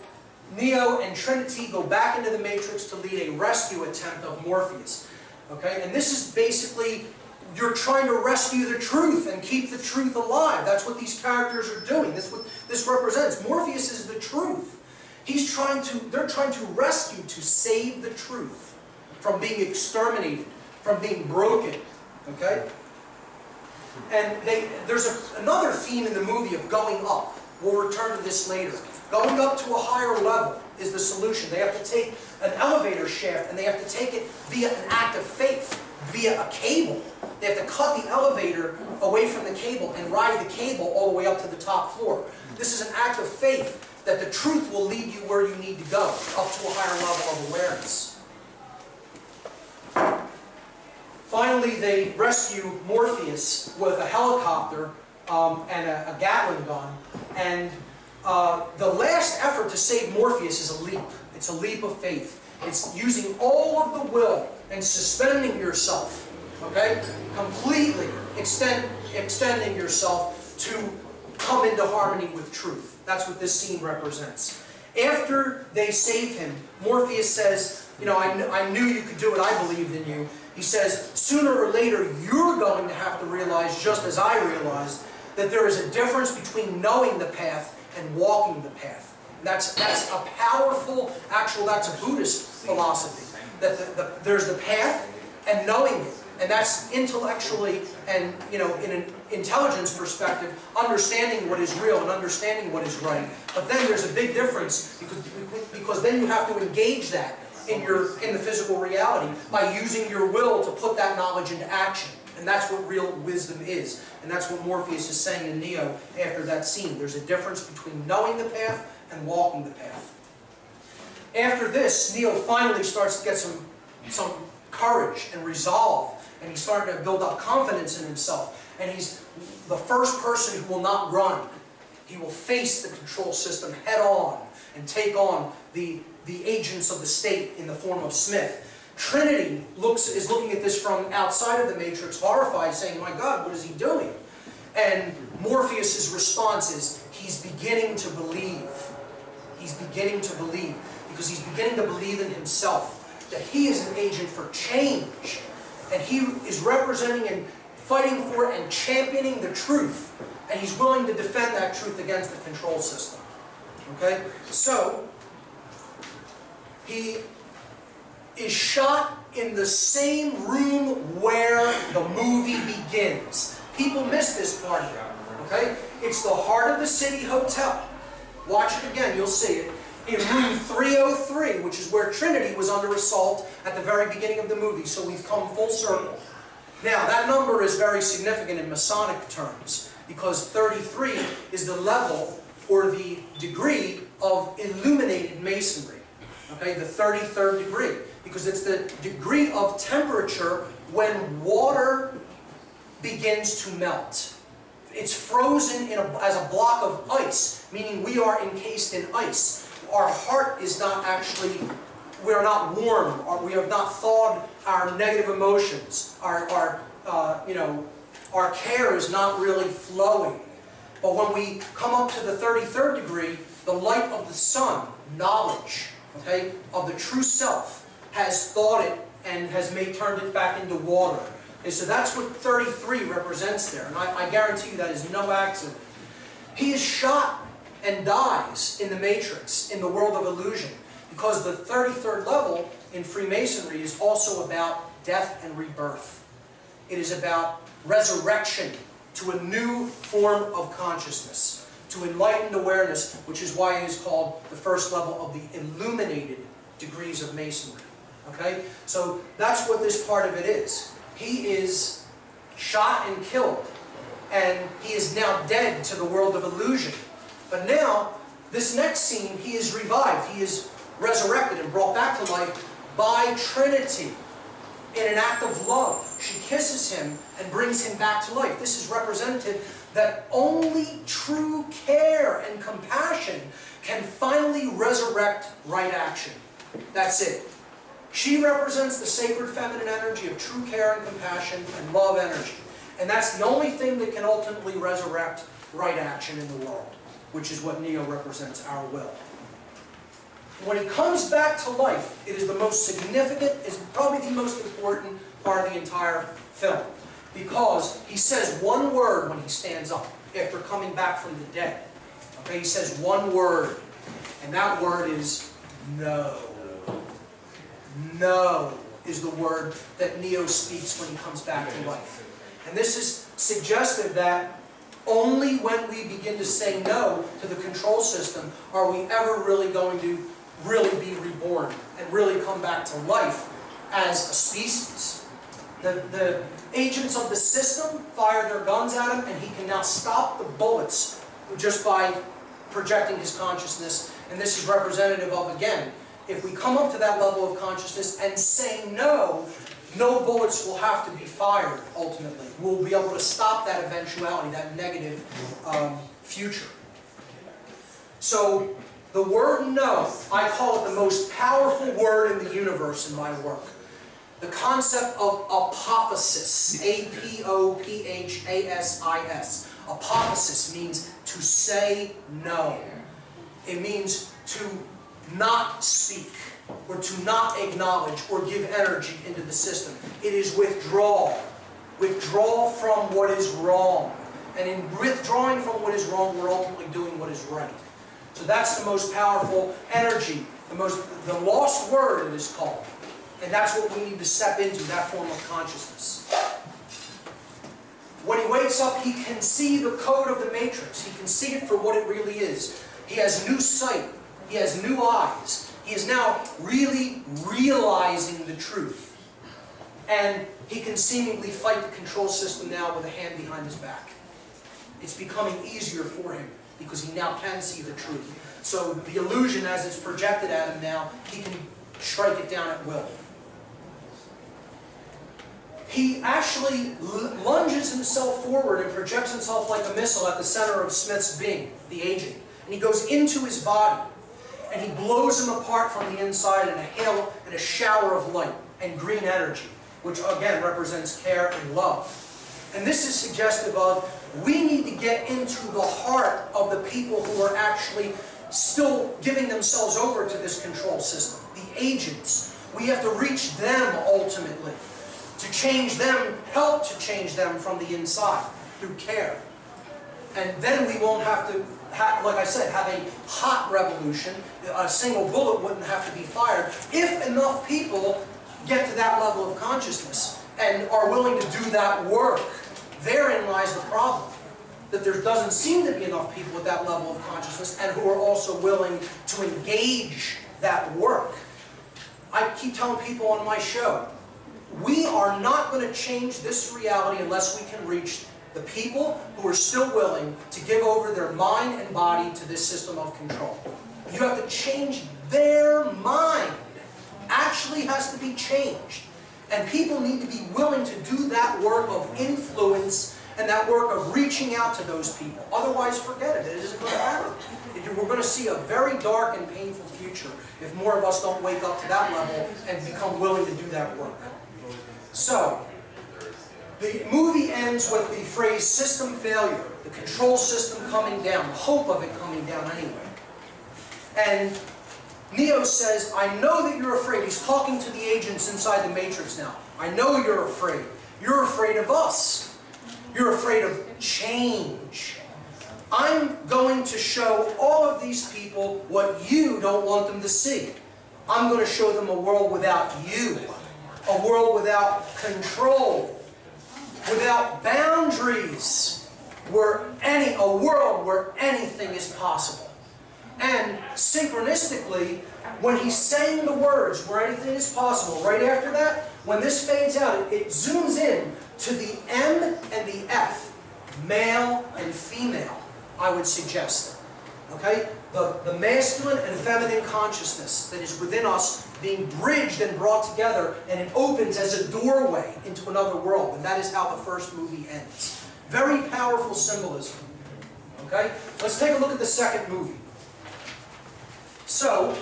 Neo and Trinity go back into the Matrix to lead a rescue attempt of Morpheus. Okay? And this is basically, you're trying to rescue the truth and keep the truth alive. That's what these characters are doing. That's what this represents. Morpheus is the truth. They're trying to rescue, to save the truth from being exterminated, from being broken. Okay? And there's another theme in the movie of going up. We'll return to this later. Going up to a higher level is the solution. They have to take an elevator shaft and they have to take it via an act of faith, via a cable. They have to cut the elevator away from the cable and ride the cable all the way up to the top floor. This is an act of faith that the truth will lead you where you need to go, up to a higher level of awareness. Finally, they rescue Morpheus with a helicopter and a Gatling gun. And the last effort to save Morpheus is a leap. It's a leap of faith. It's using all of the will and suspending yourself, okay? Completely extending yourself to come into harmony with truth. That's what this scene represents. After they save him, Morpheus says, I knew you could do it. I believed in you. He says, sooner or later, you're going to have to realize, just as I realized, that there is a difference between knowing the path and walking the path. That's a powerful, that's a Buddhist philosophy. that there's the path and knowing it. And that's intellectually and, in an intelligence perspective, understanding what is real and understanding what is right. But then there's a big difference because then you have to engage that in the physical reality by using your will to put that knowledge into action. And that's what real wisdom is. And that's what Morpheus is saying to Neo after that scene. There's a difference between knowing the path and walking the path. After this, Neo finally starts to get some courage and resolve. And he's starting to build up confidence in himself. And he's the first person who will not run. He will face the control system head on and take on the agents of the state in the form of Smith. Trinity is looking at this from outside of the Matrix, horrified, saying, "My God, what is he doing?" And Morpheus' response is, he's beginning to believe. He's beginning to believe. Because he's beginning to believe in himself. That he is an agent for change. And he is representing and fighting for and championing the truth. And he's willing to defend that truth against the control system. Okay? So, he is shot in the same room where the movie begins. People miss this part here. Okay? It's the heart of the city hotel. Watch it again, you'll see it. In room 303, which is where Trinity was under assault at the very beginning of the movie. So we've come full circle. Now, that number is very significant in Masonic terms, because 33 is the level or the degree of illuminated masonry. Okay, the 33rd degree. Because it's the degree of temperature when water begins to melt. It's frozen as a block of ice, meaning we are encased in ice. Our heart is not actually, we are not warm, or we have not thawed our negative emotions. Our care is not really flowing. But when we come up to the 33rd degree, the light of the sun, knowledge, okay, of the true self, has thawed it and has turned it back into water. Okay, so that's what 33 represents there. And I guarantee you that is no accident. He is shot and dies in the Matrix, in the world of illusion. Because the 33rd level in Freemasonry is also about death and rebirth. It is about resurrection to a new form of consciousness, to enlightened awareness, which is why it is called the first level of the illuminated degrees of Masonry. Okay? So that's what this part of it is. He is shot and killed, and he is now dead to the world of illusion. But now, this next scene, he is revived. He is resurrected and brought back to life by Trinity in an act of love. She kisses him and brings him back to life. This is representative that only true care and compassion can finally resurrect right action. That's it. She represents the sacred feminine energy of true care and compassion and love energy. And that's the only thing that can ultimately resurrect right action in the world, which is what Neo represents, our will. When he comes back to life, it is the most significant, it's probably the most important part of the entire film. Because he says one word when he stands up, after coming back from the dead. Okay, he says one word, and that word is no. No is the word that Neo speaks when he comes back to life. And this is suggestive that only when we begin to say no to the control system are we ever really going to really be reborn and really come back to life as a species. The agents of the system fire their guns at him, and he can now stop the bullets just by projecting his consciousness. And this is representative of, again, if we come up to that level of consciousness and say no, no bullets will have to be fired, ultimately. We'll be able to stop that eventuality, that negative future. So, the word no, I call it the most powerful word in the universe in my work. The concept of apophasis, A-P-O-P-H-A-S-I-S. Apophasis means to say no. It means to not speak, or to not acknowledge, or give energy into the system. It is withdrawal. Withdrawal from what is wrong. And in withdrawing from what is wrong, we're ultimately doing what is right. So that's the most powerful energy, the lost word it is called. And that's what we need to step into, that form of consciousness. When he wakes up, he can see the code of the matrix. He can see it for what it really is. He has new sight. He has new eyes. He is now really realizing the truth. And he can seemingly fight the control system now with a hand behind his back. It's becoming easier for him because he now can see the truth. So the illusion, as it's projected at him now, he can strike it down at will. He actually lunges himself forward and projects himself like a missile at the center of Smith's being, the agent. And he goes into his body, and he blows him apart from the inside in a hail and a shower of light and green energy, which again represents care and love. And this is suggestive of, we need to get into the heart of the people who are actually still giving themselves over to this control system, the agents. We have to reach them ultimately. To change them, help to change them from the inside through care. And then we won't have to, like I said, have a hot revolution. A single bullet wouldn't have to be fired if enough people get to that level of consciousness and are willing to do that work. Therein lies the problem. That there doesn't seem to be enough people at that level of consciousness and who are also willing to engage that work. I keep telling people on my show, we are not going to change this reality unless we can reach the people who are still willing to give over their mind and body to this system of control. You have to change their mind. Actually has to be changed. And people need to be willing to do that work of influence and that work of reaching out to those people. Otherwise, forget it. It isn't going to happen. We're going to see a very dark and painful future if more of us don't wake up to that level and become willing to do that work. So, the movie ends with the phrase system failure, the control system coming down, the hope of it coming down anyway. And Neo says, I know that you're afraid. He's talking to the agents inside the Matrix now. I know you're afraid. You're afraid of us. You're afraid of change. I'm going to show all of these people what you don't want them to see. I'm going to show them a world without you. A world without control. Without boundaries. A world where anything is possible. And synchronistically, when he's saying the words, where anything is possible, right after that, when this fades out, it zooms in to the M and the F, male and female, I would suggest. Okay? The masculine and feminine consciousness that is within us being bridged and brought together, and it opens as a doorway into another world. And that is how the first movie ends. Very powerful symbolism. Okay? Let's take a look at the second movie. So,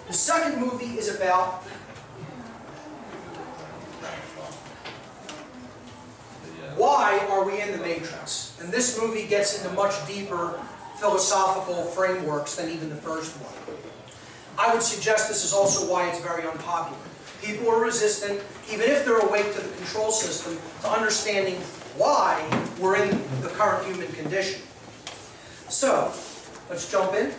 the second movie is about why are we in the Matrix? And this movie gets into much deeper philosophical frameworks than even the first one. I would suggest this is also why it's very unpopular. People are resistant, even if they're awake to the control system, to understanding why we're in the current human condition. So, let's jump in.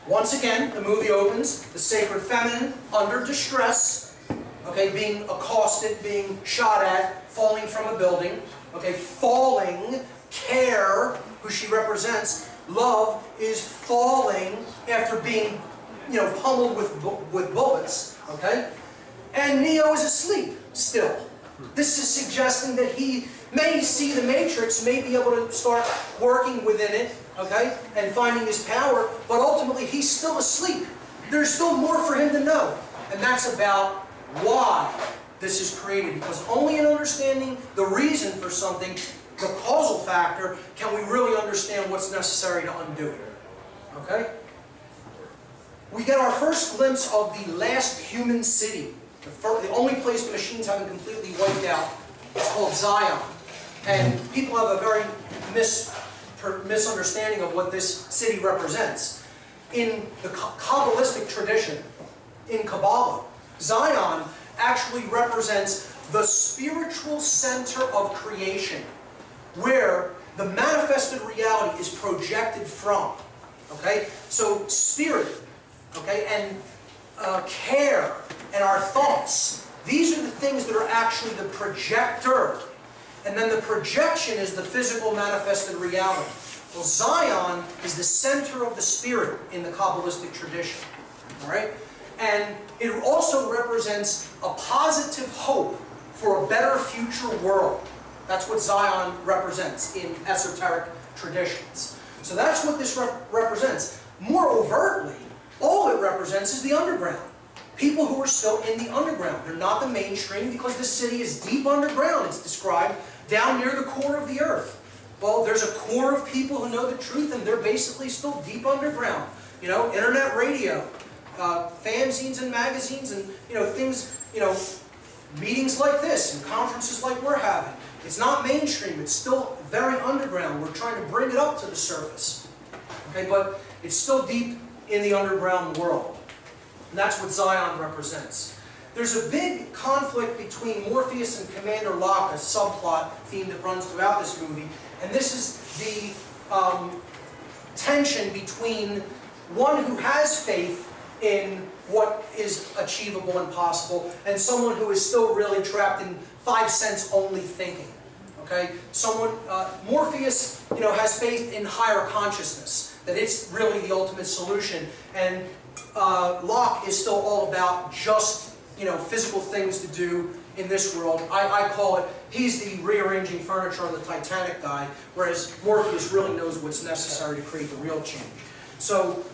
Once again, the movie opens, the sacred feminine, under distress, okay, being accosted, being shot at, falling from a building, okay, falling, care, who she represents, love is falling after being, pummeled with bullets, okay, and Neo is asleep still. This is suggesting that he may see the Matrix, may be able to start working within it, okay, and finding his power, but ultimately he's still asleep. There's still more for him to know, and that's about why this is created, because only in understanding the reason for something, the causal factor, can we really understand what's necessary to undo it, okay? We get our first glimpse of the last human city, the only place the machines haven't completely wiped out. It's called Zion, and people have a very misunderstanding of what this city represents. In the Kabbalistic tradition, in Kabbalah, Zion actually represents the spiritual center of creation, where the manifested reality is projected from. Okay? So spirit, okay, and care, and our thoughts. These are the things that are actually the projector. And then the projection is the physical manifested reality. Well, Zion is the center of the spirit in the Kabbalistic tradition. All right? And it also represents a positive hope for a better future world. That's what Zion represents in esoteric traditions. So that's what this represents. More overtly, all it represents is the underground. People who are still in the underground. They're not the mainstream because the city is deep underground. It's described down near the core of the earth. Well, there's a core of people who know the truth, and they're basically still deep underground. You know, internet radio, fanzines and magazines, and things, meetings like this and conferences like we're having. It's not mainstream. It's still very underground. We're trying to bring it up to the surface. Okay, but it's still deep in the underground world. And that's what Zion represents. There's a big conflict between Morpheus and Commander Locke, a subplot theme that runs throughout this movie. And this is the tension between one who has faith in what is achievable and possible, and someone who is still really trapped in 5 sense only thinking. Okay, Morpheus, has faith in higher consciousness, that it's really the ultimate solution, and Locke is still all about just physical things to do in this world. I call it, he's the rearranging furniture on the Titanic guy, whereas Morpheus really knows what's necessary to create the real change. So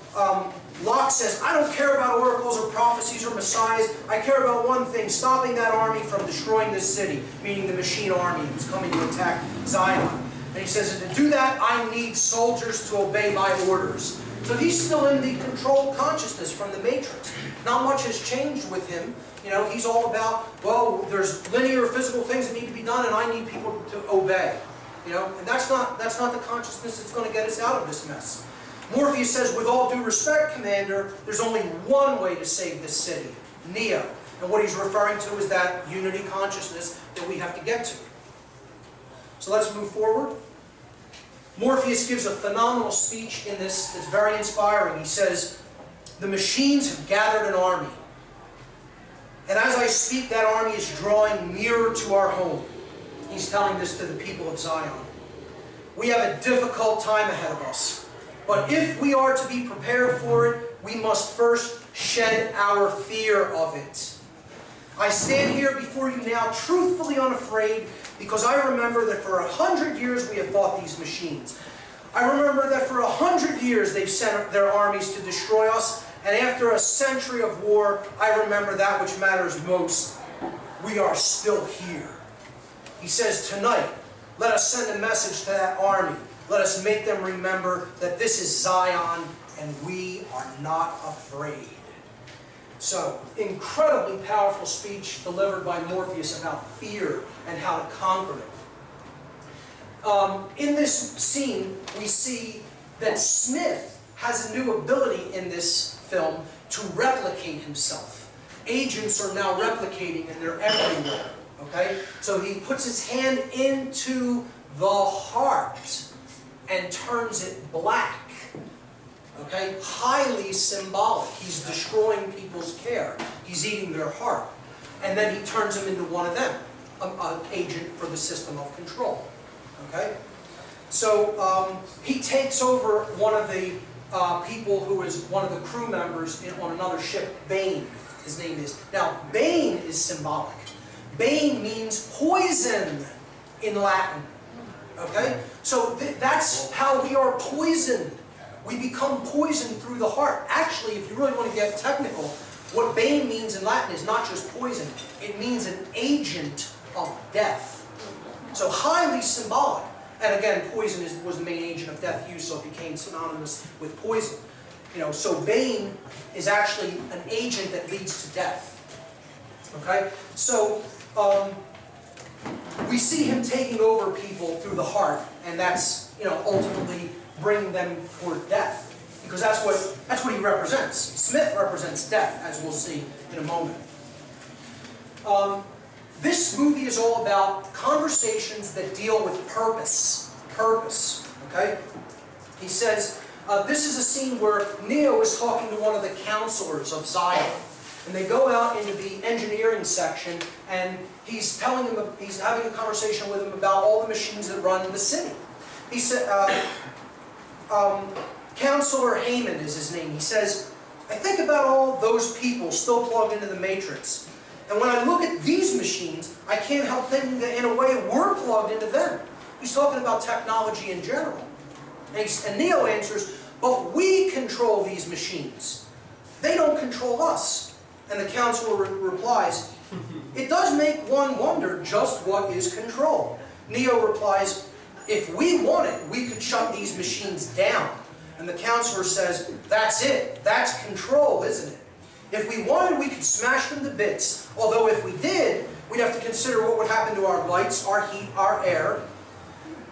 Locke says, I don't care about oracles or prophecies or messiahs. I care about one thing, stopping that army from destroying this city, meaning the machine army who's coming to attack Zion. And he says, and to do that, I need soldiers to obey my orders. So he's still in the controlled consciousness from the Matrix. Not much has changed with him. He's all about, well, there's linear physical things that need to be done, and I need people to obey. And that's not the consciousness that's going to get us out of this mess. Morpheus says, with all due respect, Commander, there's only one way to save this city, Neo. And what he's referring to is that unity consciousness that we have to get to. So let's move forward. Morpheus gives a phenomenal speech in this that's very inspiring. He says, the machines have gathered an army. And as I speak, that army is drawing nearer to our home. He's telling this to the people of Zion. We have a difficult time ahead of us. But if we are to be prepared for it, we must first shed our fear of it. I stand here before you now truthfully unafraid, because I remember that for 100 years we have fought these machines. I remember that for 100 years they've sent their armies to destroy us, and after a century of war, I remember that which matters most. We are still here. He says, tonight, let us send a message to that army. Let us make them remember that this is Zion, and we are not afraid. So, incredibly powerful speech delivered by Morpheus about fear and how to conquer it. In this scene, we see that Smith has a new ability in this film to replicate himself. Agents are now replicating, and they're everywhere. Okay? So he puts his hand into the heart and turns it black. Okay? Highly symbolic. He's destroying people's care. He's eating their heart. And then he turns him into one of them, an agent for the system of control. Okay? So he takes over one of the people who is one of the crew members on another ship, Bane, his name is. Now, Bane is symbolic. Bane means poison in Latin. Okay? So that's how we are poisoned. We become poisoned through the heart. Actually, if you really want to get technical, what Bane means in Latin is not just poison. It means an agent of death. So highly symbolic. And again, poison was the main agent of death used, so it became synonymous with poison. So Bane is actually an agent that leads to death. Okay? So we see him taking over people through the heart, and that's ultimately bringing them toward death, because that's what he represents. Smith represents death, as we'll see in a moment. This movie is all about conversations that deal with purpose. Purpose. Okay? He says, this is a scene where Neo is talking to one of the counselors of Zion. And they go out into the engineering section, and he's having a conversation with him about all the machines that run the city. He said, Counselor Heyman is his name. He says, I think about all those people still plugged into the matrix. And when I look at these machines, I can't help thinking that in a way we're plugged into them. He's talking about technology in general. And Neo answers, but we control these machines. They don't control us. And the counselor replies, it does make one wonder just what is control. Neo replies, if we wanted, we could shut these machines down. And the counselor says, that's it. That's control, isn't it? If we wanted, we could smash them to bits. Although if we did, we'd have to consider what would happen to our lights, our heat, our air.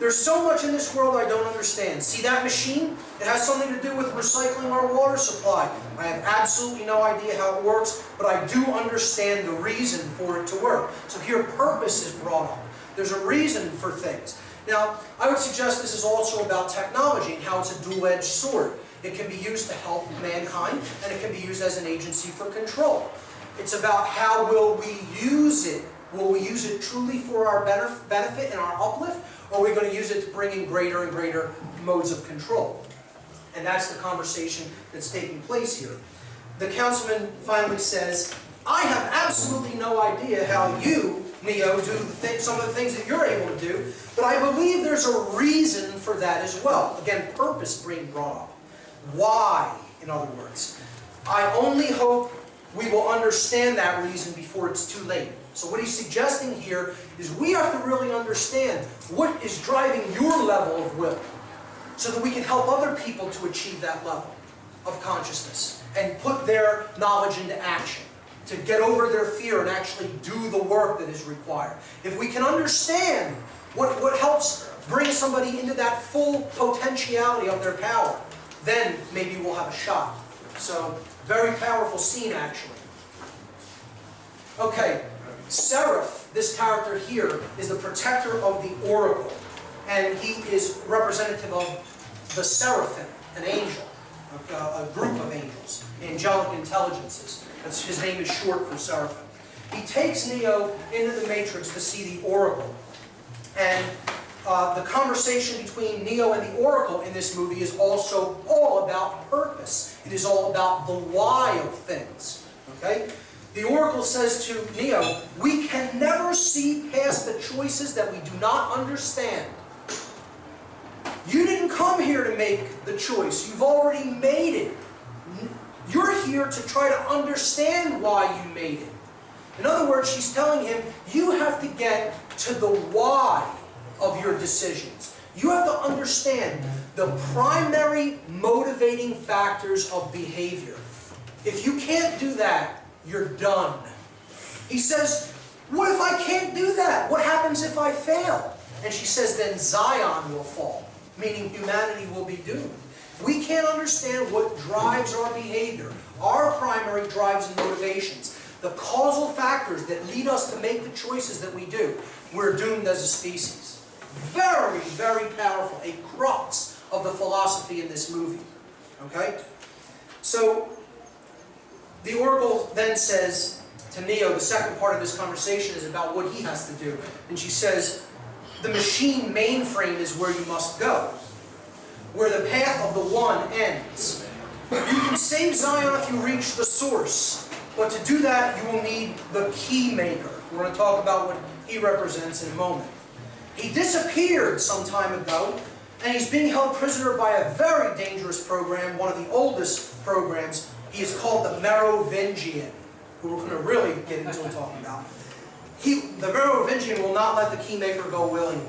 There's so much in this world I don't understand. See that machine? It has something to do with recycling our water supply. I have absolutely no idea how it works, but I do understand the reason for it to work. So here purpose is brought up. There's a reason for things. Now, I would suggest this is also about technology and how it's a dual-edged sword. It can be used to help mankind, and it can be used as an agency for control. It's about how will we use it. Will we use it truly for our benefit and our uplift, or are we going to use it to bring in greater and greater modes of control? And that's the conversation that's taking place here. The councilman finally says, I have absolutely no idea how you, Neo, do some of the things that you're able to do, but I believe there's a reason for that as well. Again, purpose being brought up. Why, in other words. I only hope we will understand that reason before it's too late. So what he's suggesting here is we have to really understand what is driving your level of will so that we can help other people to achieve that level of consciousness and put their knowledge into action, to get over their fear and actually do the work that is required. If we can understand what helps bring somebody into that full potentiality of their power, then maybe we'll have a shot. So, very powerful scene actually. Okay, Seraph, this character here, is the protector of the oracle. And he is representative of the seraphim, an angel, a group of angels, angelic intelligences. His name is short for seraphim. He takes Neo into the Matrix to see the oracle. And the conversation between Neo and the oracle in this movie is also all about purpose. It is all about the why of things. Okay? The oracle says to Neo, we can never see past the choices that we do not understand. You didn't come here to make the choice. You've already made it. You're here to try to understand why you made it. In other words, she's telling him, you have to get to the why of your decisions. You have to understand the primary motivating factors of behavior. If you can't do that, you're done. He says, what if I can't do that? What happens if I fail? And she says, then Zion will fall, meaning humanity will be doomed. We can't understand what drives our behavior, our primary drives and motivations, the causal factors that lead us to make the choices that we do. We're doomed as a species. Very, very powerful, a crux of the philosophy in this movie. Okay? So, the oracle then says to Neo, the second part of this conversation is about what he has to do. And she says, the machine mainframe is where you must go, where the path of the one ends. You can save Zion if you reach the source, but to do that you will need the key maker. We're going to talk about what he represents in a moment. He disappeared some time ago, and he's being held prisoner by a very dangerous program, one of the oldest programs. He is called the Merovingian, who we're going to really get into and talking about. The Merovingian will not let the keymaker go willingly.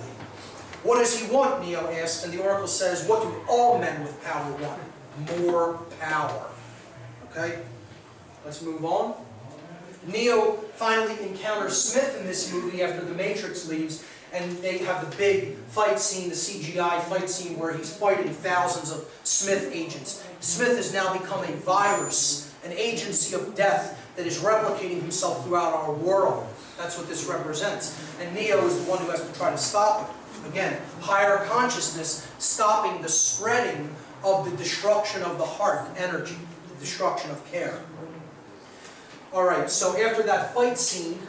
What does he want, Neo asks, and the oracle says, what do all men with power want? More power. Okay? Let's move on. Neo finally encounters Smith in this movie after the Matrix leaves, and they have the big fight scene, the CGI fight scene, where he's fighting thousands of Smith agents. Smith has now become a virus, an agency of death that is replicating himself throughout our world. That's what this represents. And Neo is the one who has to try to stop it. Again, higher consciousness stopping the spreading of the destruction of the heart energy, the destruction of care. Alright, so after that fight scene,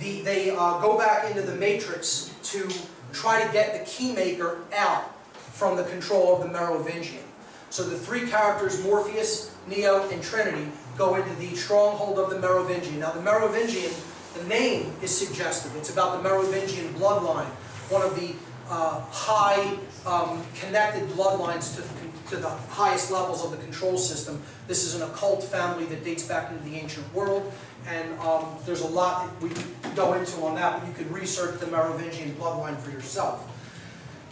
they go back into the Matrix to try to get the Keymaker out from the control of the Merovingian. So the three characters, Morpheus, Neo, and Trinity, go into the stronghold of the Merovingian. Now the Merovingian, the name is suggestive. It's about the Merovingian bloodline, one of the high connected bloodlines to the highest levels of the control system. This is an occult family that dates back into the ancient world, and there's a lot that we could go into on that, but you could research the Merovingian bloodline for yourself.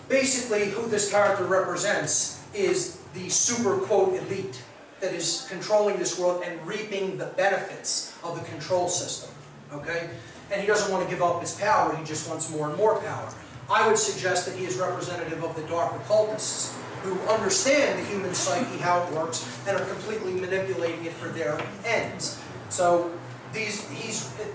Basically, who this character represents is the super, quote, elite that is controlling this world and reaping the benefits of the control system, okay? And he doesn't want to give up his power, he just wants more and more power. I would suggest that he is representative of the dark occultists, who understand the human psyche, how it works, and are completely manipulating it for their ends. So he's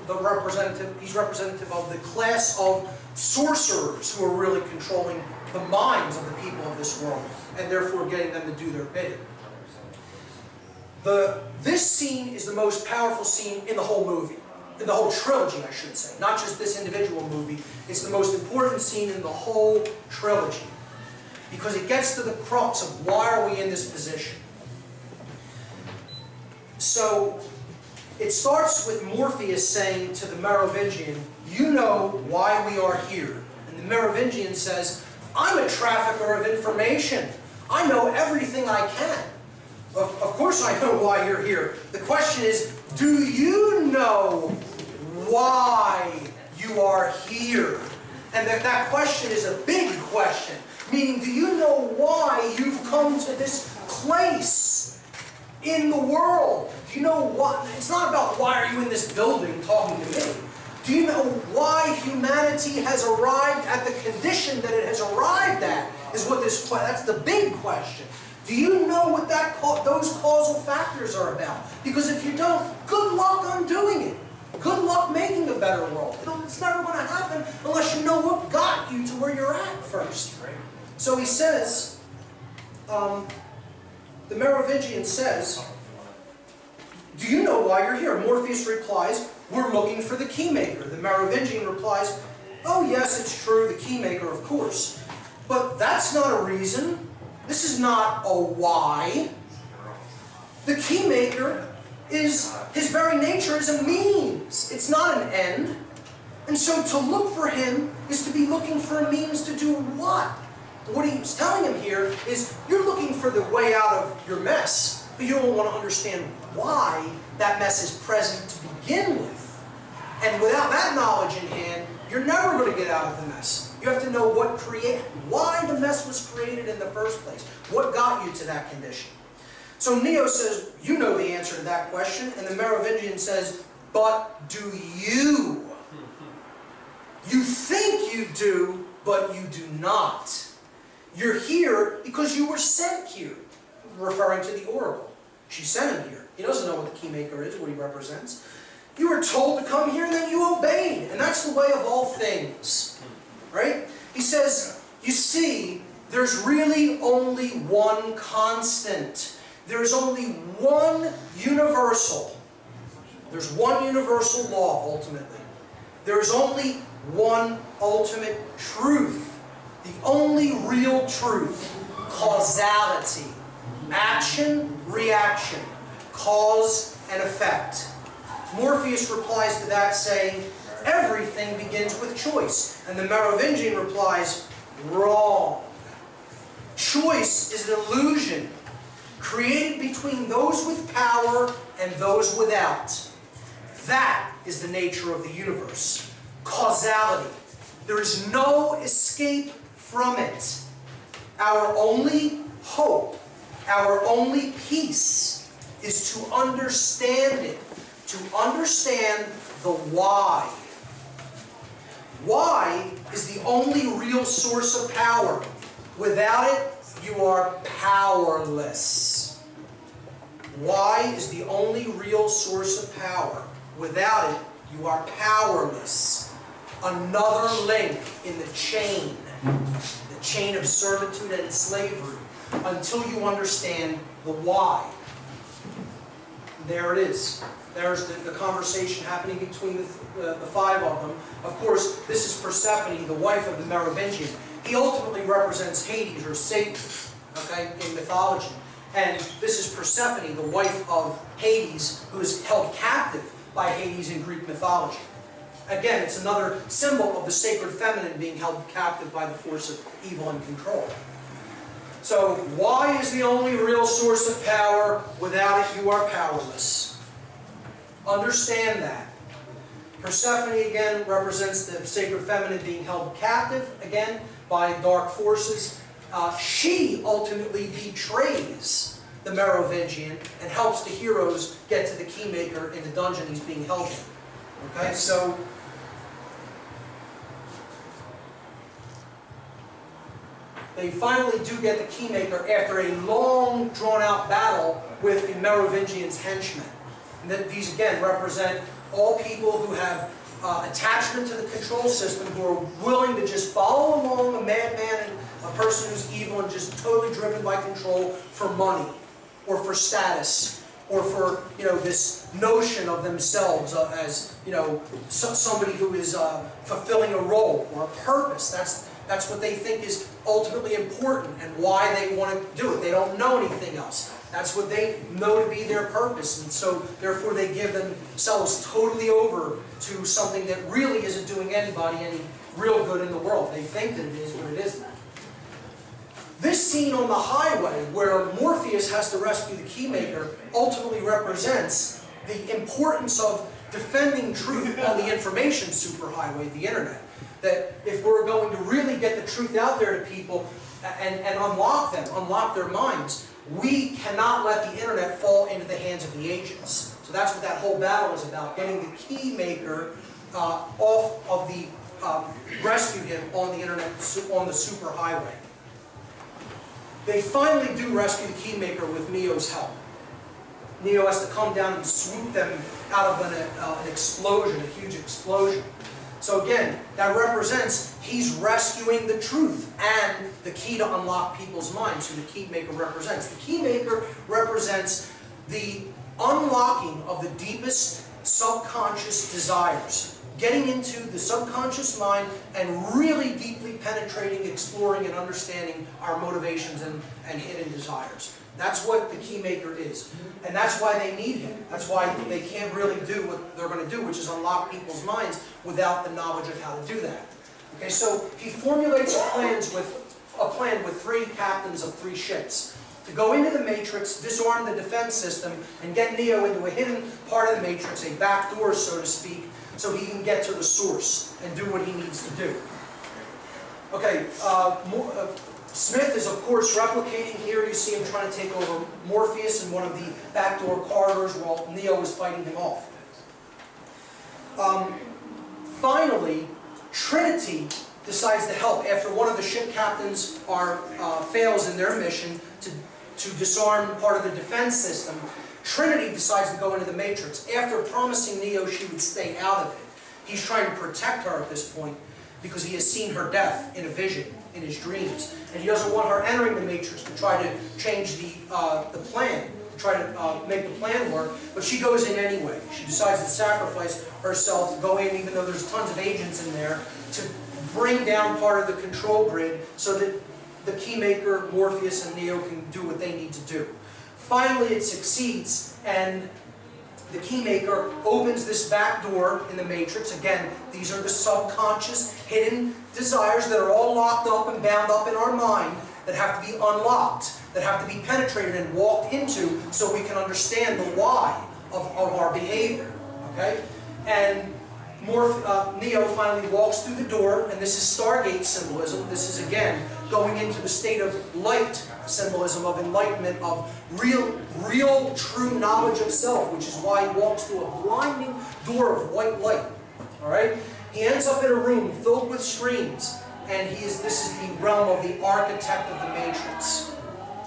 representative of the class of sorcerers who are really controlling the minds of the people of this world, and therefore getting them to do their bidding. This scene is the most powerful scene in the whole movie. In the whole trilogy, I should say. Not just this individual movie. It's the most important scene in the whole trilogy. Because it gets to the crux of why are we in this position. So, it starts with Morpheus saying to the Merovingian, you know why we are here. And the Merovingian says, I'm a trafficker of information. I know everything I can. Of course I know why you're here. The question is, do you know why you are here? And that question is a big question. Meaning, do you know why you've come to this place in the world? Do you know what? It's not about why are you in this building talking to me. Do you know why humanity has arrived at the condition that it has arrived at? That's the big question. Do you know what those causal factors are about? Because if you don't, good luck undoing it. Good luck making a better world. It's never going to happen unless you know what got you to where you're at first. So he says, the Merovingian says, do you know why you're here? Morpheus replies, we're looking for the Keymaker. The Merovingian replies, oh yes, it's true, the Keymaker, of course. But that's not a reason. This is not a why. The Keymaker is, his very nature is a means. It's not an end. And so to look for him is to be looking for a means to do what? What he's telling him here is, you're looking for the way out of your mess, but you don't want to understand why that mess is present to begin with. And without that knowledge in hand, you're never going to get out of the mess. You have to know why the mess was created in the first place. What got you to that condition? So Neo says, you know the answer to that question. And the Merovingian says, but do you? You think you do, but you do not. You're here because you were sent here. Referring to the oracle. She sent him here. He doesn't know what the Keymaker is, what he represents. You were told to come here and then you obeyed. And that's the way of all things. Right? He says, you see, there's really only one constant. There's only one universal. There's one universal law, ultimately. There's only one ultimate truth. The only real truth. Causality. Action, reaction. Cause and effect. Morpheus replies to that saying, everything begins with choice. And the Merovingian replies, wrong. Choice is an illusion created between those with power and those without. That is the nature of the universe. Causality. There is no escape from it. Our only hope, our only peace is to understand it. To understand the why. Why is the only real source of power. Without it, you are powerless. Why is the only real source of power. Without it, you are powerless. Another link in the chain of servitude and slavery, until you understand the why. There it is. There's the conversation happening between the five of them. Of course, this is Persephone, the wife of the Merovingian. He ultimately represents Hades, or Satan, okay, in mythology. And this is Persephone, the wife of Hades, who is held captive by Hades in Greek mythology. Again, it's another symbol of the sacred feminine being held captive by the force of evil and control. So, why is the only real source of power? Without it, you are powerless. Understand that. Persephone, again, represents the sacred feminine being held captive, again, by dark forces. She ultimately betrays the Merovingian and helps the heroes get to the Keymaker in the dungeon he's being held in. Okay, so they finally do get the Keymaker after a long, drawn-out battle with the Merovingian's henchmen. And that these, again, represent all people who have attachment to the control system, who are willing to just follow along a madman and a person who's evil and just totally driven by control for money, or for status, or for, this notion of themselves as, somebody who is fulfilling a role or a purpose. That's what they think is ultimately important and why they want to do it. They don't know anything else. That's what they know to be their purpose. And so, therefore, they give themselves totally over to something that really isn't doing anybody any real good in the world. They think that it is, but it isn't. This scene on the highway, where Morpheus has to rescue the Keymaker, ultimately represents the importance of defending truth on the information superhighway, the internet. That if we're going to really get the truth out there to people and unlock them, unlock their minds, we cannot let the internet fall into the hands of the agents. So that's what that whole battle is about, getting the Keymaker off of the, rescue him on the internet, on the superhighway. They finally do rescue the Keymaker with Neo's help. Neo has to come down and swoop them out of an explosion, a huge explosion. So again, that represents he's rescuing the truth and the key to unlock people's minds, who the Keymaker represents. The Keymaker represents the unlocking of the deepest subconscious desires, getting into the subconscious mind and really deeply penetrating, exploring, and understanding our motivations and hidden desires. That's what the Keymaker is. And that's why they need him. That's why they can't really do what they're going to do, which is unlock people's minds without the knowledge of how to do that. Okay, so he formulates a plan with 3 captains of 3 ships to go into the Matrix, disarm the defense system, and get Neo into a hidden part of the Matrix, a back door, so to speak, so he can get to the source and do what he needs to do. Okay, Smith is, of course, replicating here. You see him trying to take over Morpheus in one of the backdoor corridors while Neo is fighting him off. Finally, Trinity decides to help after one of the ship captains fails in their mission to disarm part of the defense system. Trinity decides to go into the Matrix. After promising Neo she would stay out of it, he's trying to protect her at this point because he has seen her death in a vision, in his dreams. And he doesn't want her entering the Matrix to try to change the plan, to try to make the plan work, but she goes in anyway. She decides to sacrifice herself to go in, even though there's tons of agents in there, to bring down part of the control grid so that the Keymaker, Morpheus, and Neo can do what they need to do. Finally, it succeeds, and the Keymaker opens this back door in the Matrix. Again, these are the subconscious, hidden desires that are all locked up and bound up in our mind that have to be unlocked, that have to be penetrated and walked into so we can understand the why of our behavior. Okay? And Neo finally walks through the door, and this is Stargate symbolism. This is, again, going into the state of light symbolism, of enlightenment, of real, true knowledge of self, which is why he walks through a blinding door of white light. All right? He ends up in a room filled with screens, and this is the realm of the architect of the Matrix.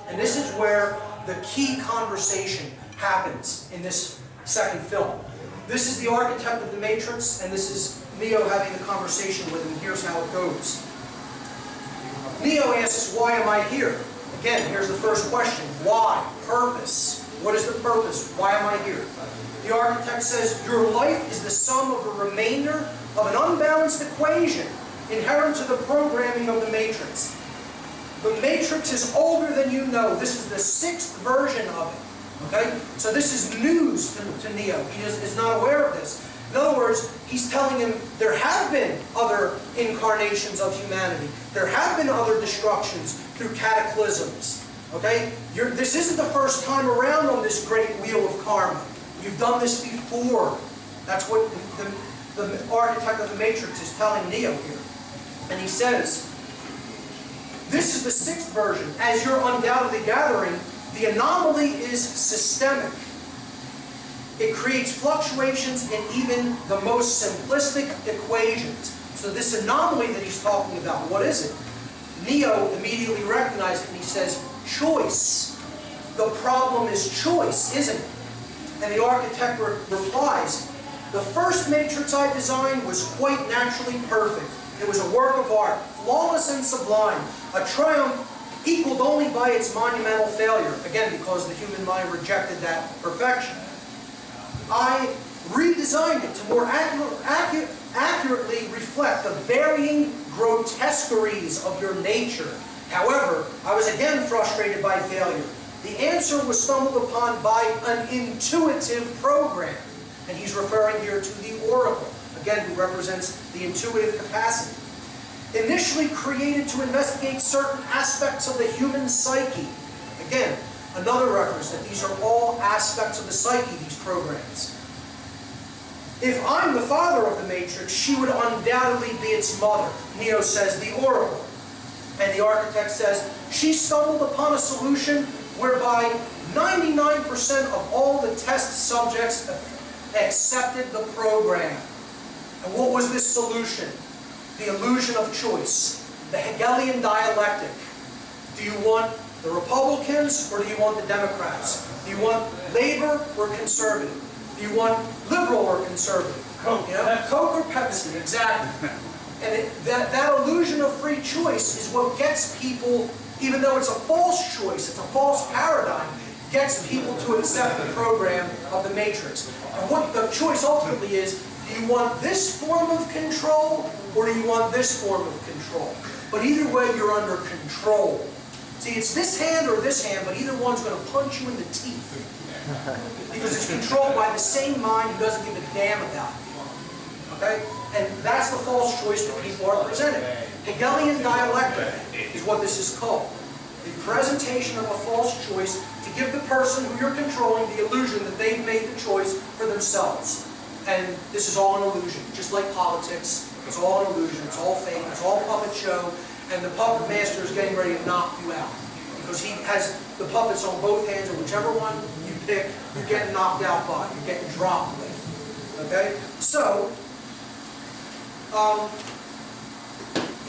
And this is where the key conversation happens in this second film. This is the architect of the Matrix, and this is Neo having the conversation with him. Here's how it goes. Neo asks, "Why am I here?" Again, here's the first question. Why? Purpose. What is the purpose? Why am I here? The architect says, your life is the sum of a remainder of an unbalanced equation inherent to the programming of the matrix. The matrix is older than you know. This is the 6th version of it. Okay? So this is news to Neo. He is not aware of this. In other words, he's telling him there have been other incarnations of humanity. There have been other destructions through cataclysms. Okay? This isn't the first time around on this great wheel of karma. You've done this before. That's what the architect of the matrix is telling Neo here. And he says, this is the 6th version. As you're undoubtedly gathering, the anomaly is systemic. It creates fluctuations in even the most simplistic equations. So this anomaly that he's talking about, what is it? Neo immediately recognizes it and he says, choice. The problem is choice, isn't it? And the architect replies, the first matrix I designed was quite naturally perfect. It was a work of art, flawless and sublime, a triumph equaled only by its monumental failure. Again, because the human mind rejected that perfection. I redesigned it to more accurately reflect the varying grotesqueries of your nature. However, I was again frustrated by failure. The answer was stumbled upon by an intuitive program. And he's referring here to the oracle, again, who represents the intuitive capacity. Initially created to investigate certain aspects of the human psyche. Again, another reference that these are all aspects of the psyche, these programs. If I'm the father of the matrix, she would undoubtedly be its mother. Neo says the oracle. And the architect says, she stumbled upon a solution whereby 99% of all the test subjects accepted the program. And what was this solution? The illusion of choice. The Hegelian dialectic. Do you want the Republicans or do you want the Democrats? Do you want labor or conservative? Do you want liberal or conservative? Coke. You know, Coke or Pepsi, exactly. And that illusion of free choice is what gets people, even though it's a false choice, it's a false paradigm, gets people to accept the program of the matrix. And what the choice ultimately is, do you want this form of control or do you want this form of control? But either way, you're under control. See, it's this hand or this hand, but either one's going to punch you in the teeth. Because it's controlled by the same mind who doesn't give a damn about you. Okay? And that's the false choice that people are presented. Hegelian dialectic is what this is called. The presentation of a false choice to give the person who you're controlling the illusion that they've made the choice for themselves. And this is all an illusion. Just like politics, it's all an illusion. It's all fake. It's all puppet show. And the puppet master is getting ready to knock you out. Because he has the puppets on both hands, and whichever one you pick, you're getting knocked out by. You're getting dropped with. Okay? So,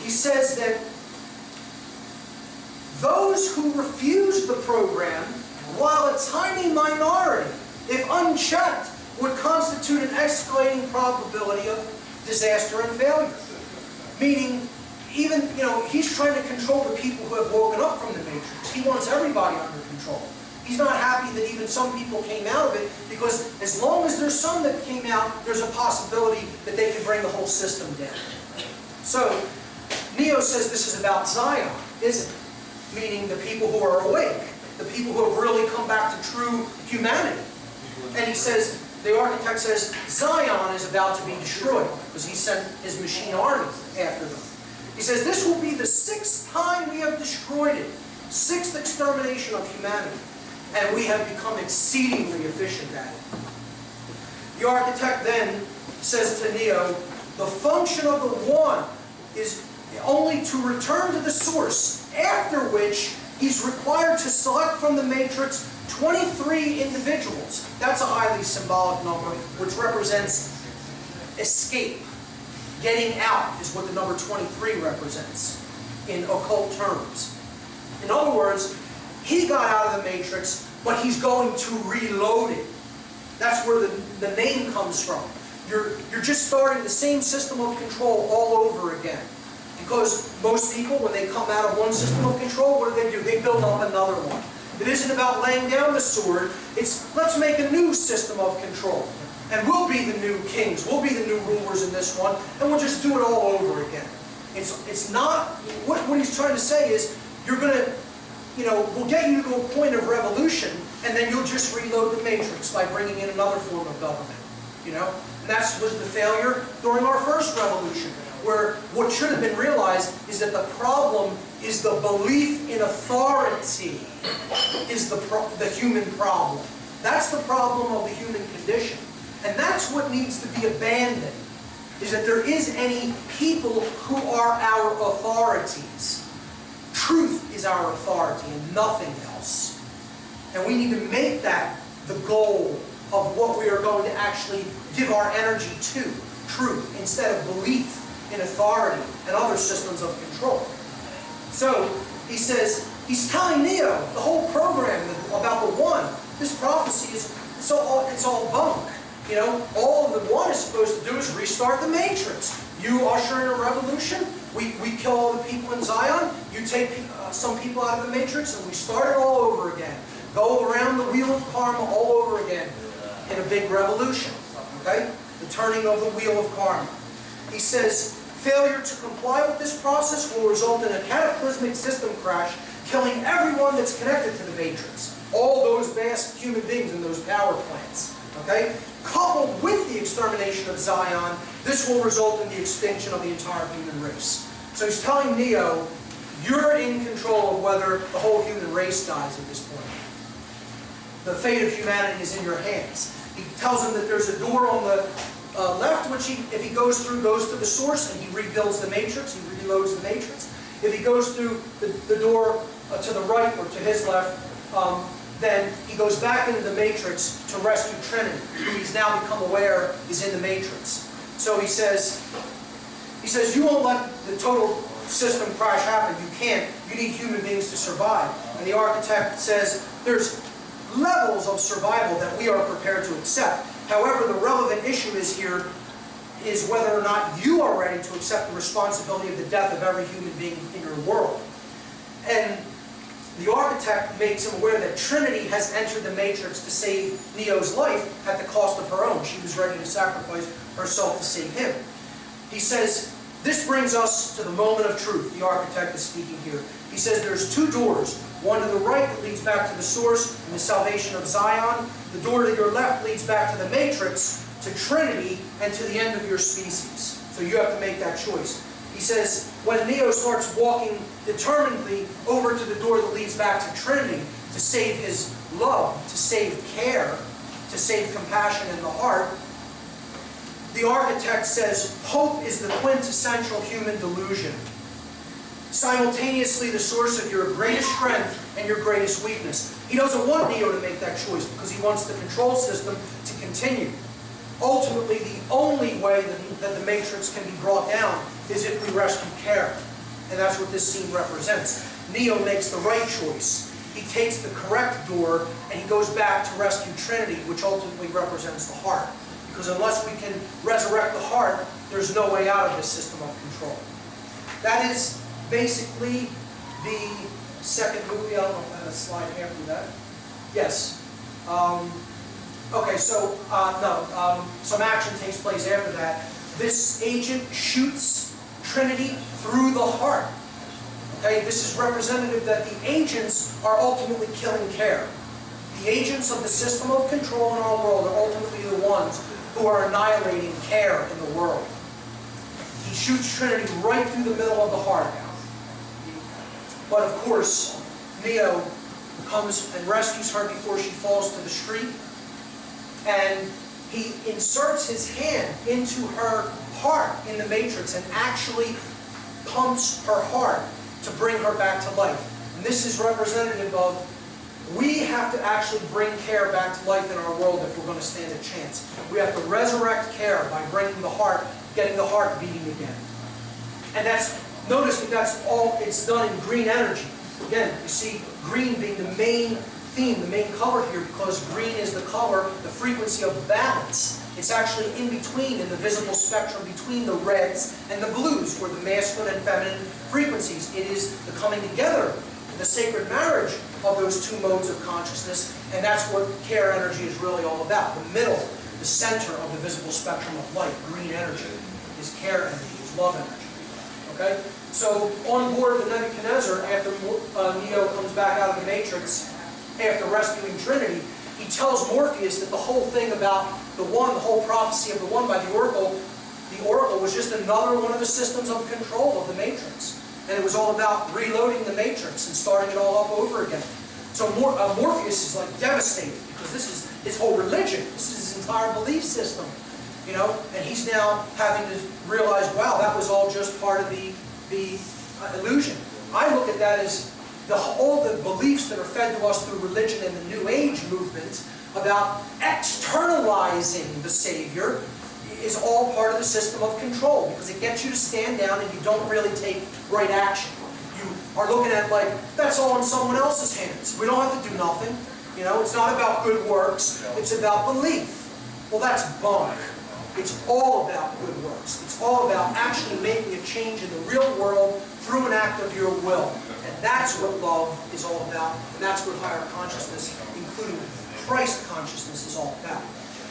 he says that those who refuse the program, while a tiny minority, if unchecked, would constitute an escalating probability of disaster and failure. Meaning, even, he's trying to control the people who have woken up from the matrix. He wants everybody under control. He's not happy that even some people came out of it, because as long as there's some that came out, there's a possibility that they can bring the whole system down. So, Neo says this is about Zion, isn't it? Meaning the people who are awake, the people who have really come back to true humanity. And he says, the architect says, Zion is about to be destroyed, because he sent his machine army after them. He says, this will be the 6th time we have destroyed it, 6th extermination of humanity. And we have become exceedingly efficient at it. The architect then says to Neo, the function of the one is only to return to the source, after which he's required to select from the matrix 23 individuals. That's a highly symbolic number, which represents escape. Getting out is what the number 23 represents in occult terms. In other words, he got out of the matrix, but he's going to reload it. That's where the name comes from. You're just starting the same system of control all over again. Because most people, when they come out of one system of control, what do? They build up another one. It isn't about laying down the sword. It's let's make a new system of control. And we'll be the new kings. We'll be the new rulers in this one. And we'll just do it all over again. It's not, what he's trying to say is, you're going to, we'll get you to a point of revolution, and then you'll just reload the matrix by bringing in another form of government. And that was the failure during our first revolution, where what should have been realized is that the problem is the belief in authority is the human problem. That's the problem of the human condition. And that's what needs to be abandoned, is that there is any people who are our authorities. Truth is our authority and nothing else. And we need to make that the goal of what we are going to actually give our energy to. Truth, instead of belief in authority and other systems of control. So, he says, he's telling Neo, the whole program about the one, this prophecy is, it's all bunk. All the one is supposed to do is restart the matrix. You usher in a revolution, we kill all the people in Zion, you take some people out of the matrix, and we start it all over again. Go around the wheel of karma all over again in a big revolution. Okay? The turning of the wheel of karma. He says, failure to comply with this process will result in a cataclysmic system crash, killing everyone that's connected to the matrix. All those vast human beings in those power plants. Okay? Coupled with the extermination of Zion, this will result in the extinction of the entire human race. So he's telling Neo, you're in control of whether the whole human race dies at this point. The fate of humanity is in your hands. He tells him that there's a door on the left, which if he goes through, goes to the source, and he rebuilds the matrix, he reloads the matrix. If he goes through the door to the right or to his left, then he goes back into the matrix to rescue Trinity, who he's now become aware is in the matrix. So he says, you won't let the total system crash happen. You can't. You need human beings to survive. And the architect says, there's levels of survival that we are prepared to accept. However, the relevant issue is whether or not you are ready to accept the responsibility of the death of every human being in your world. And the architect makes him aware that Trinity has entered the matrix to save Neo's life at the cost of her own. She was ready to sacrifice herself to save him. He says, this brings us to the moment of truth. The architect is speaking here. He says there's two doors. One to the right that leads back to the source and the salvation of Zion. The door to your left leads back to the matrix, to Trinity, and to the end of your species. So you have to make that choice. He says, when Neo starts walking determinedly over to the door that leads back to Trinity, to save his love, to save care, to save compassion in the heart, the architect says, hope is the quintessential human delusion. Simultaneously the source of your greatest strength and your greatest weakness. He doesn't want Neo to make that choice because he wants the control system to continue. Ultimately, the only way that the matrix can be brought down is if we rescue care. And that's what this scene represents. Neo makes the right choice. He takes the correct door and he goes back to rescue Trinity, which ultimately represents the heart. Because unless we can resurrect the heart, there's no way out of this system of control. That is basically the second movie. I don't know if I have a slide after that. Yes. Okay, so some action takes place after that. This agent shoots Trinity through the heart. Okay, this is representative that the agents are ultimately killing care. The agents of the system of control in our world are ultimately the ones who are annihilating care in the world. He shoots Trinity right through the middle of the heart. But of course, Neo comes and rescues her before she falls to the street. And he inserts his hand into her heart in the matrix and actually pumps her heart to bring her back to life. And this is representative of we have to actually bring care back to life in our world if we're going to stand a chance. We have to resurrect care by bringing the heart, getting the heart beating again. And notice that that's all, it's done in green energy. Again, you see green being the main theme, the main color here, because green is the color, the frequency of balance. It's actually in between, in the visible spectrum, between the reds and the blues, where the masculine and feminine frequencies. It is the coming together, the sacred marriage of those two modes of consciousness, and that's what care energy is really all about. The middle, the center of the visible spectrum of light, green energy, is care energy, is love energy. Okay? So on board the Nebuchadnezzar, after Neo comes back out of the Matrix, after rescuing Trinity, he tells Morpheus that the whole thing about the One, the whole prophecy of the One by the Oracle was just another one of the systems of control of the Matrix. And it was all about reloading the Matrix and starting it all up over again. So Morpheus is like devastated, because this is his whole religion. This is his entire belief system. You know, and he's now having to realize, wow, that was all just part of the illusion. I look at that as all the beliefs that are fed to us through religion and the New Age movement about externalizing the Savior is all part of the system of control, because it gets you to stand down and you don't really take right action. You are looking at like, that's all in someone else's hands. We don't have to do nothing. You know, it's not about good works, it's about belief. Well, that's bunk. It's all about good works. It's all about actually making a change in the real world through an act of your will. And that's what love is all about. And that's what higher consciousness, including Christ consciousness, is all about.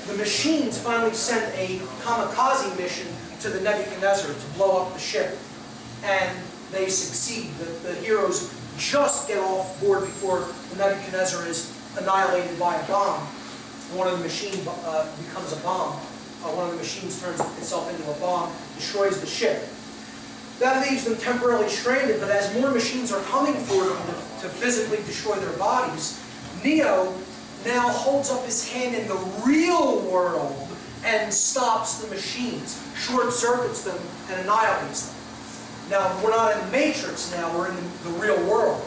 The machines finally sent a kamikaze mission to the Nebuchadnezzar to blow up the ship. And they succeed. The heroes just get off board before the Nebuchadnezzar is annihilated by a bomb. One of the machines becomes a bomb. One of the machines turns itself into a bomb, destroys the ship. That leaves them temporarily stranded, but as more machines are coming for them to physically destroy their bodies, Neo now holds up his hand in the real world and stops the machines, short-circuits them, and annihilates them. Now, we're not in the Matrix now, we're in the real world.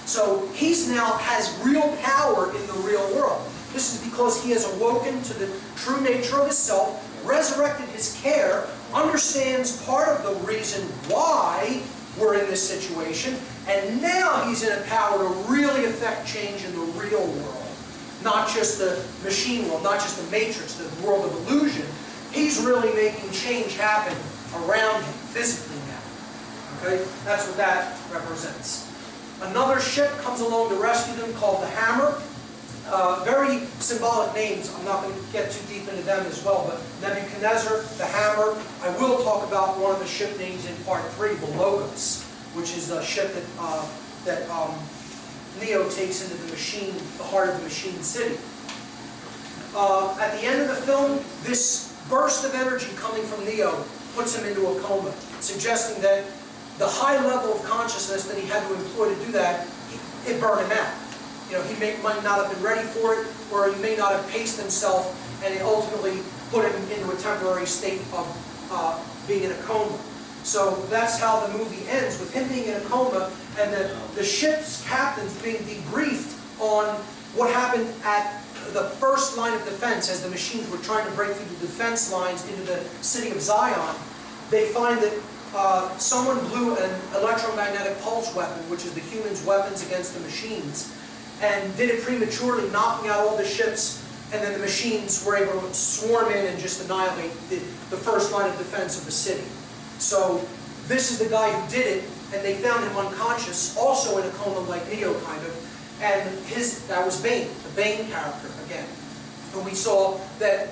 So he's now has real power in the real world. This is because he has awoken to the true nature of his self, resurrected his care, understands part of the reason why we're in this situation, and now he's in a power to really affect change in the real world. Not just the machine world, not just the Matrix, the world of illusion. He's really making change happen around him, physically now. Okay? That's what that represents. Another ship comes along to rescue them called the Hammer. Very symbolic names. I'm not going to get too deep into them as well, but Nebuchadnezzar, the Hammer. I will talk about one of the ship names in part 3, the Logos, which is a ship that Neo takes into the machine, the heart of the machine city. At the end of the film, this burst of energy coming from Neo puts him into a coma, suggesting that the high level of consciousness that he had to employ to do that, it burned him out. You know, he might not have been ready for it, or he may not have paced himself, and it ultimately put him into a temporary state of being in a coma. So that's how the movie ends, with him being in a coma, and the ship's captains being debriefed on what happened at the first line of defense as the machines were trying to break through the defense lines into the city of Zion. They find that someone blew an electromagnetic pulse weapon, which is the humans' weapons against the machines, and did it prematurely, knocking out all the ships, and then the machines were able to swarm in and just annihilate the first line of defense of the city. So this is the guy who did it, and they found him unconscious, also in a coma like Neo, kind of, and that was Bane, the Bane character again. And we saw that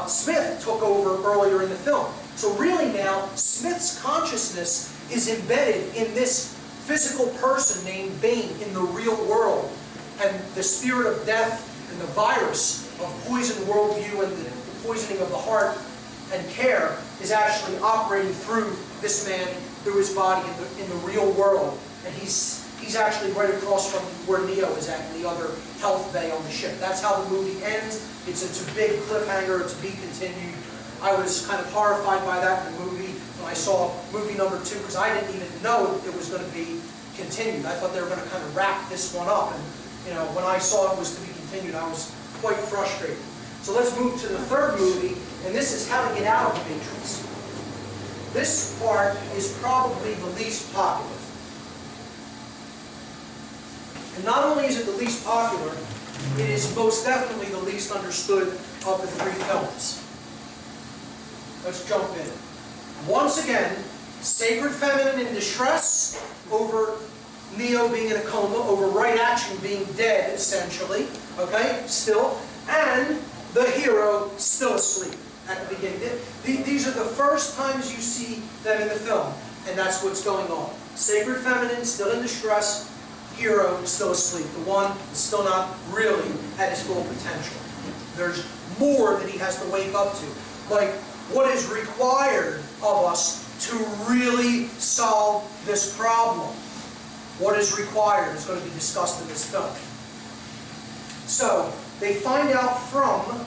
Smith took over earlier in the film. So really now, Smith's consciousness is embedded in this physical person named Bane in the real world. And the spirit of death and the virus of poison worldview and the poisoning of the heart and care is actually operating through this man, through his body in the real world. And he's actually right across from where Neo is at, in the other health bay on the ship. That's how the movie ends. It's a big cliffhanger to be continued. I was kind of horrified by that in the movie when I saw movie number 2, because I didn't even know it was going to be continued. I thought they were going to kind of wrap this one up, and you know, when I saw it was to be continued, I was quite frustrated. So let's move to the third movie, and this is How to Get Out of the Matrix. This part is probably the least popular. And not only is it the least popular, it is most definitely the least understood of the 3 films. Let's jump in. Once again, sacred feminine in distress over Neo being in a coma, over right action being dead, essentially, okay, still, and the hero still asleep at the beginning. These are the first times you see them in the film, and that's what's going on. Sacred feminine, still in distress, hero still asleep. The one is still not really at his full potential. There's more that he has to wake up to. Like, what is required of us to really solve this problem? What is required is going to be discussed in this film. So, they find out from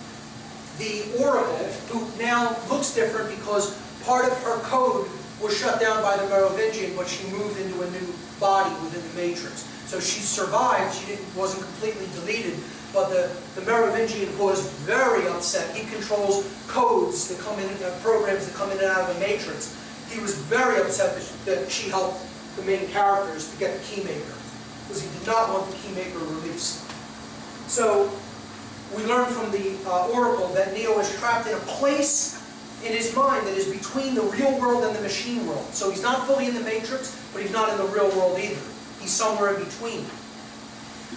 the Oracle, who now looks different because part of her code was shut down by the Merovingian, but she moved into a new body within the Matrix. So she survived, wasn't completely deleted, but the Merovingian was very upset. He controls codes that come in, programs that come in and out of the Matrix. He was very upset that she helped the main characters to get the Keymaker, because he did not want the Keymaker released. So we learn from the Oracle that Neo is trapped in a place in his mind that is between the real world and the machine world. So he's not fully in the Matrix, but he's not in the real world either. He's somewhere in between.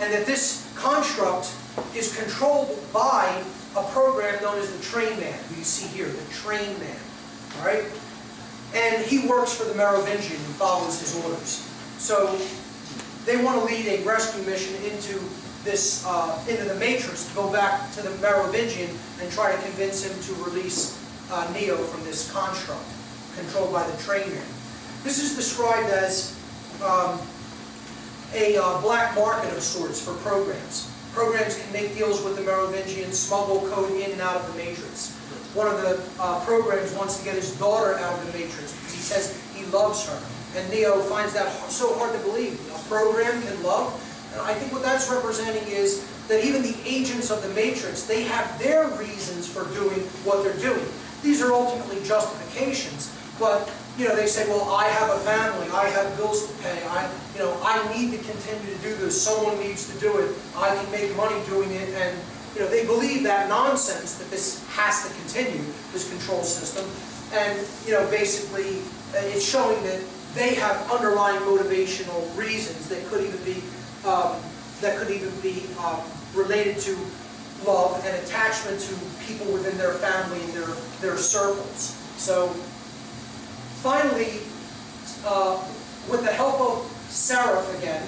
And that this construct is controlled by a program known as the Train Man, who you see here, the Train Man. All right? And he works for the Merovingian and follows his orders. So they want to lead a rescue mission into this, into the Matrix, to go back to the Merovingian and try to convince him to release Neo from this construct, controlled by the Train Man. This is described as a black market of sorts for programs. Programs can make deals with the Merovingian, smuggle code in and out of the Matrix. One of the programs wants to get his daughter out of the Matrix because he says he loves her. And Neo finds that so hard to believe. A program can love. And I think what that's representing is that even the agents of the Matrix, they have their reasons for doing what they're doing. These are ultimately justifications. But, you know, they say, well, I have a family, I have bills to pay, I need to continue to do this, someone needs to do it, I can make money doing it, and, you know, they believe that nonsense, that this has to continue, this control system, and, you know, basically, it's showing that they have underlying motivational reasons that could even be, related to love and attachment to people within their family and their circles. So, finally, with the help of Seraph again,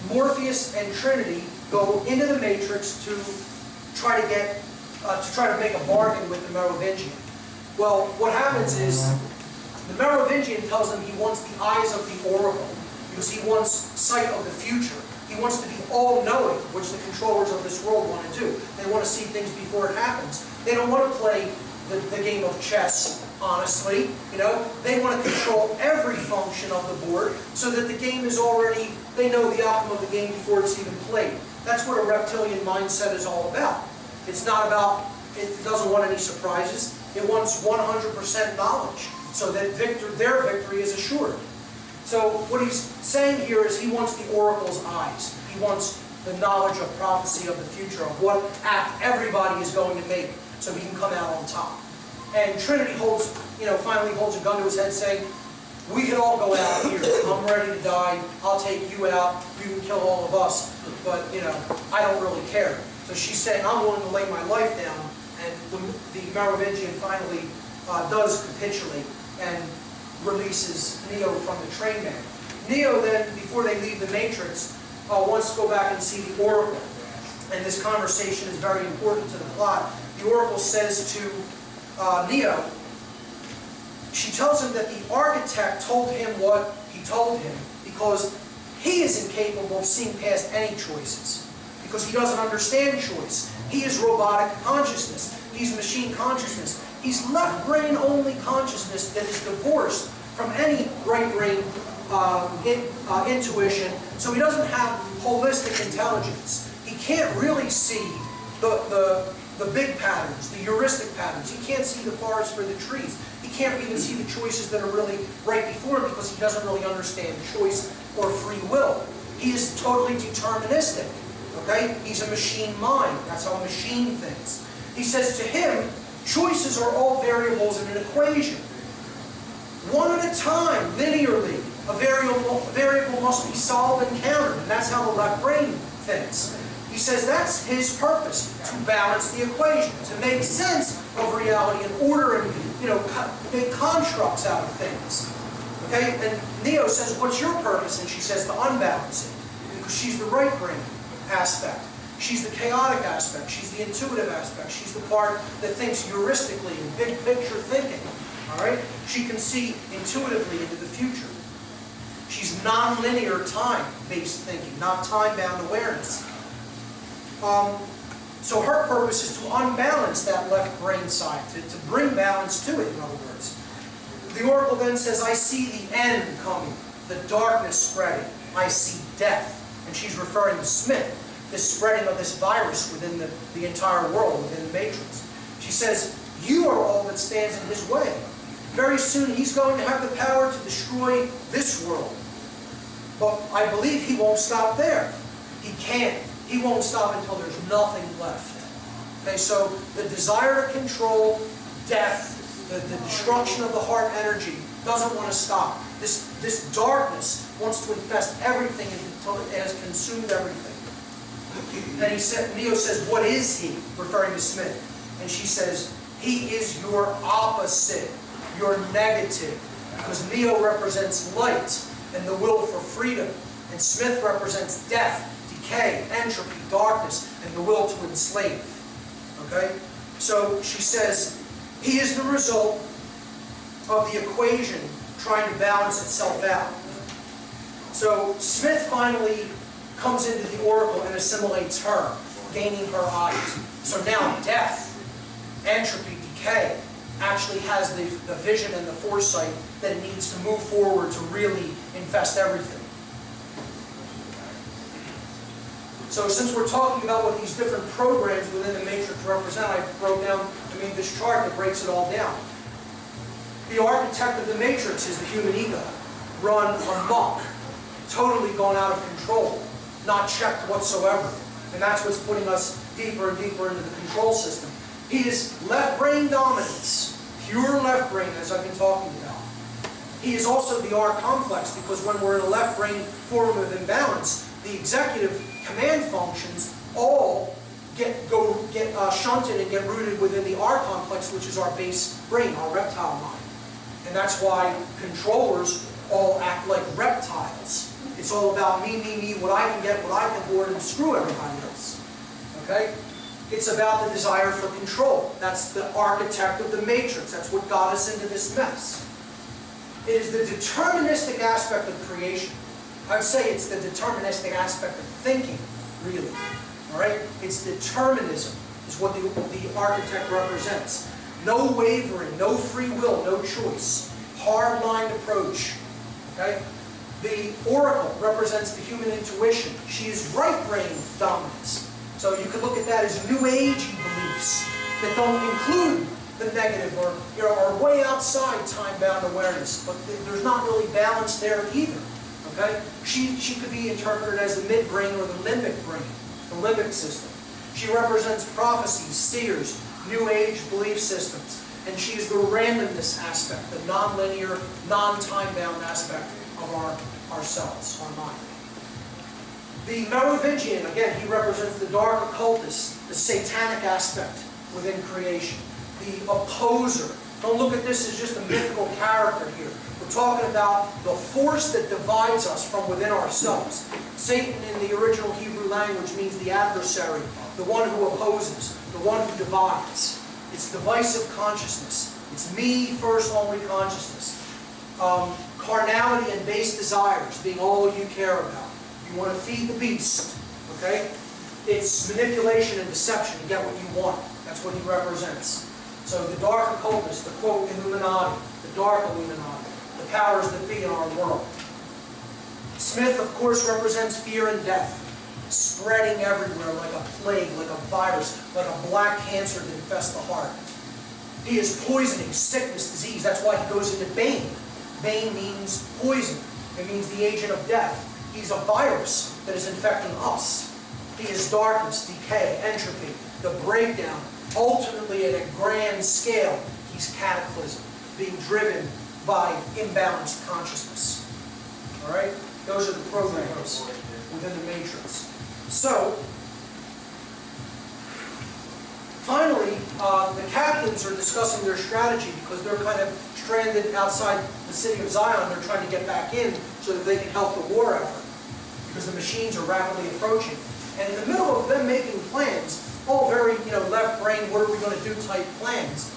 Morpheus and Trinity go into the Matrix to try to make a bargain with the Merovingian. Well, what happens is the Merovingian tells them he wants the eyes of the Oracle because he wants sight of the future. He wants to be all-knowing, which the controllers of this world want to do. They want to see things before it happens. They don't want to play the game of chess, honestly. You know, they want to control every function of the board so that the game is already, they know the outcome of the game before it's even played. That's what a reptilian mindset is all about. It's not about, it doesn't want any surprises. It wants 100% knowledge so that their victory is assured. So what he's saying here is he wants the Oracle's eyes. He wants the knowledge of prophecy of the future, of what act everybody is going to make so he can come out on top. And Trinity finally holds a gun to his head saying, we can all go out here. I'm ready to die. I'll take you out. You can kill all of us. But, I don't really care. So she's saying, I'm willing to lay my life down. And the Merovingian finally does capitulate and releases Neo from the Train Man. Neo then, before they leave the Matrix, wants to go back and see the Oracle. And this conversation is very important to the plot. The Oracle says to Neo, she tells him that the architect told him what he told him because he is incapable of seeing past any choices. Because he doesn't understand choice. He is robotic consciousness. He's machine consciousness. He's left brain only consciousness that is divorced from any right brain intuition. So he doesn't have holistic intelligence. He can't really see the big patterns, the heuristic patterns. He can't see the forest for the trees. He can't even see the choices that are really right before him because he doesn't really understand choice or free will. He is totally deterministic. Okay? He's a machine mind. That's how a machine thinks. He says to him, choices are all variables in an equation. One at a time, linearly. A variable must be solved and countered, and that's how the left brain thinks. He says that's his purpose, to balance the equation, to make sense of reality and order and, make constructs out of things. Okay? And Neo says, what's your purpose? And she says to unbalance it, because she's the right brain aspect. She's the chaotic aspect. She's the intuitive aspect. She's the part that thinks heuristically and big picture thinking. All right? She can see intuitively into the future. She's non-linear time-based thinking, not time-bound awareness. So her purpose is to unbalance that left brain side, to bring balance to it, in other words. The oracle then says, I see the end coming, the darkness spreading. I see death. And she's referring to Smith, this spreading of this virus within the entire world, within the matrix. She says, you are all that stands in his way. Very soon he's going to have the power to destroy this world. But I believe he won't stop there. He can't. He won't stop until there's nothing left. Okay, so the desire to control death, the destruction of the heart energy, doesn't want to stop. This darkness wants to infest everything until it has consumed everything. And Neo says, what is he? Referring to Smith. And she says, he is your opposite, your negative. Because Neo represents light and the will for freedom. And Smith represents death, decay, entropy, darkness, and the will to enslave. Okay? So she says, he is the result of the equation trying to balance itself out. So Smith finally comes into the oracle and assimilates her, gaining her eyes. So now death, entropy, decay, actually has the vision and the foresight that it needs to move forward to really infest everything. So since we're talking about what these different programs within the matrix represent, I wrote down, this chart that breaks it all down. The architect of the matrix is the human ego, run amok, totally gone out of control, not checked whatsoever. And that's what's putting us deeper and deeper into the control system. He is left brain dominance, pure left brain, as I've been talking about. He is also the R complex, because when we're in a left brain form of imbalance, the executive command functions all get shunted and get rooted within the R complex, which is our base brain, our reptile mind. And that's why controllers all act like reptiles. It's all about me, what I can get, what I can hoard, and screw everybody else. Okay? It's about the desire for control. That's the architect of the matrix. That's what got us into this mess. It is the deterministic aspect of creation. I would say it's the deterministic aspect of thinking, really. All right? It's determinism is what the architect represents. No wavering, no free will, no choice. Hard-lined approach. Okay? The oracle represents the human intuition. She is right brain dominance. So you could look at that as New Age beliefs that don't include the negative or are way outside time-bound awareness. But there's not really balance there either. Okay? She could be interpreted as the midbrain or the limbic brain, the limbic system. She represents prophecies, seers, New Age belief systems. And she is the randomness aspect, the non-linear, non-time-bound aspect of ourselves, our mind. The Merovingian, again, he represents the dark occultist, the satanic aspect within creation. The opposer. Don't look at this as just a mythical character here. We're talking about the force that divides us from within ourselves. Satan in the original Hebrew language means the adversary, the one who opposes, the one who divides. It's divisive consciousness. It's me first only consciousness. Carnality and base desires being all you care about. You want to feed the beast. Okay? It's manipulation and deception to get what you want. That's what he represents. So the dark occultist, the quote Illuminati, the dark Illuminati, the powers that be in our world. Smith, of course, represents fear and death, spreading everywhere like a plague, like a virus, like a black cancer that infests the heart. He is poisoning, sickness, disease. That's why he goes into Bane. Bane means poison. It means the agent of death. He's a virus that is infecting us. He is darkness, decay, entropy, the breakdown. Ultimately, at a grand scale, he's cataclysm, being driven by imbalanced consciousness. All right? Those are the programs within the matrix. So, finally, the captains are discussing their strategy because they're kind of stranded outside the city of Zion. They're trying to get back in so that they can help the war effort because the machines are rapidly approaching. And in the middle of them making plans, all very, left brain, what are we going to do type plans,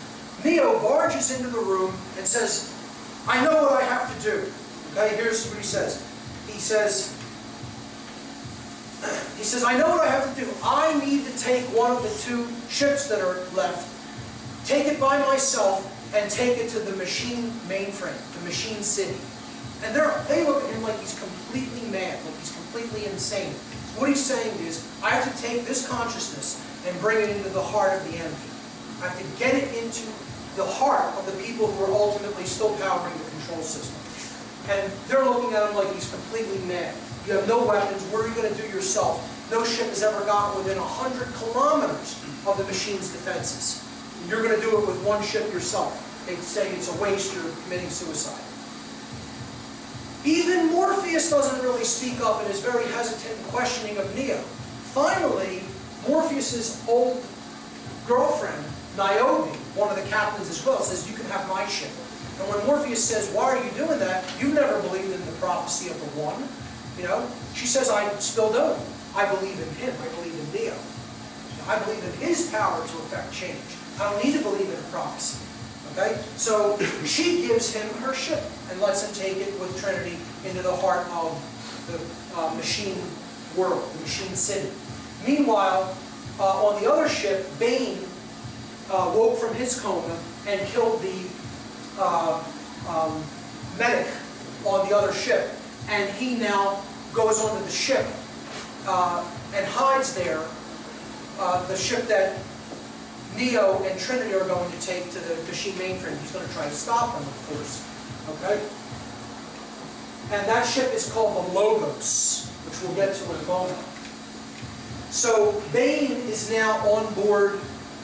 Neo barges into the room and says, I know what I have to do. Okay, here's what he says. He says, I know what I have to do. I need to take one of the 2 ships that are left, take it by myself, and take it to the machine mainframe, the machine city. And they look at him like he's completely mad, like he's completely insane. What he's saying is, I have to take this consciousness and bring it into the heart of the enemy. I have to get it into the heart of the people who are ultimately still powering the control system. And they're looking at him like he's completely mad. You have no weapons. What are you going to do yourself? No ship has ever gotten within 100 kilometers of the machine's defenses. You're going to do it with 1 ship yourself. They say it's a waste, you're committing suicide. Even Morpheus doesn't really speak up and is very hesitant and questioning of Neo. Finally, Morpheus's old girlfriend, Niobe, one of the captains as well, says, you can have my ship. And when Morpheus says, why are you doing that? You've never believed in the prophecy of the One. She says, I still don't. I believe in him. I believe in Neo. I believe in his power to effect change. I don't need to believe in a prophecy. Okay? So she gives him her ship and lets him take it with Trinity into the heart of the machine world, the machine city. Meanwhile, on the other ship, Bane woke from his coma and killed the medic on the other ship. And he now goes onto the ship and hides there, the ship that Neo and Trinity are going to take to the machine mainframe. He's going to try to stop them, of course. Okay? And that ship is called the Logos, which we'll get to in a moment. So Bane is now on board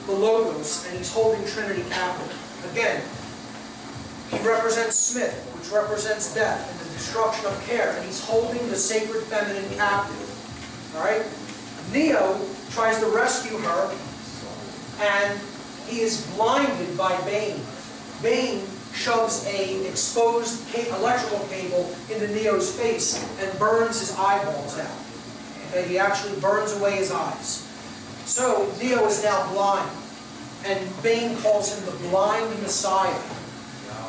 the Logos, and he's holding Trinity captive. Again, he represents Smith, which represents death and the destruction of care, and he's holding the sacred feminine captive. All right? Neo tries to rescue her, and he is blinded by Bane. Bane shoves an exposed electrical cable into Neo's face and burns his eyeballs out. Okay? He actually burns away his eyes. So Neo is now blind, and Bane calls him the blind Messiah.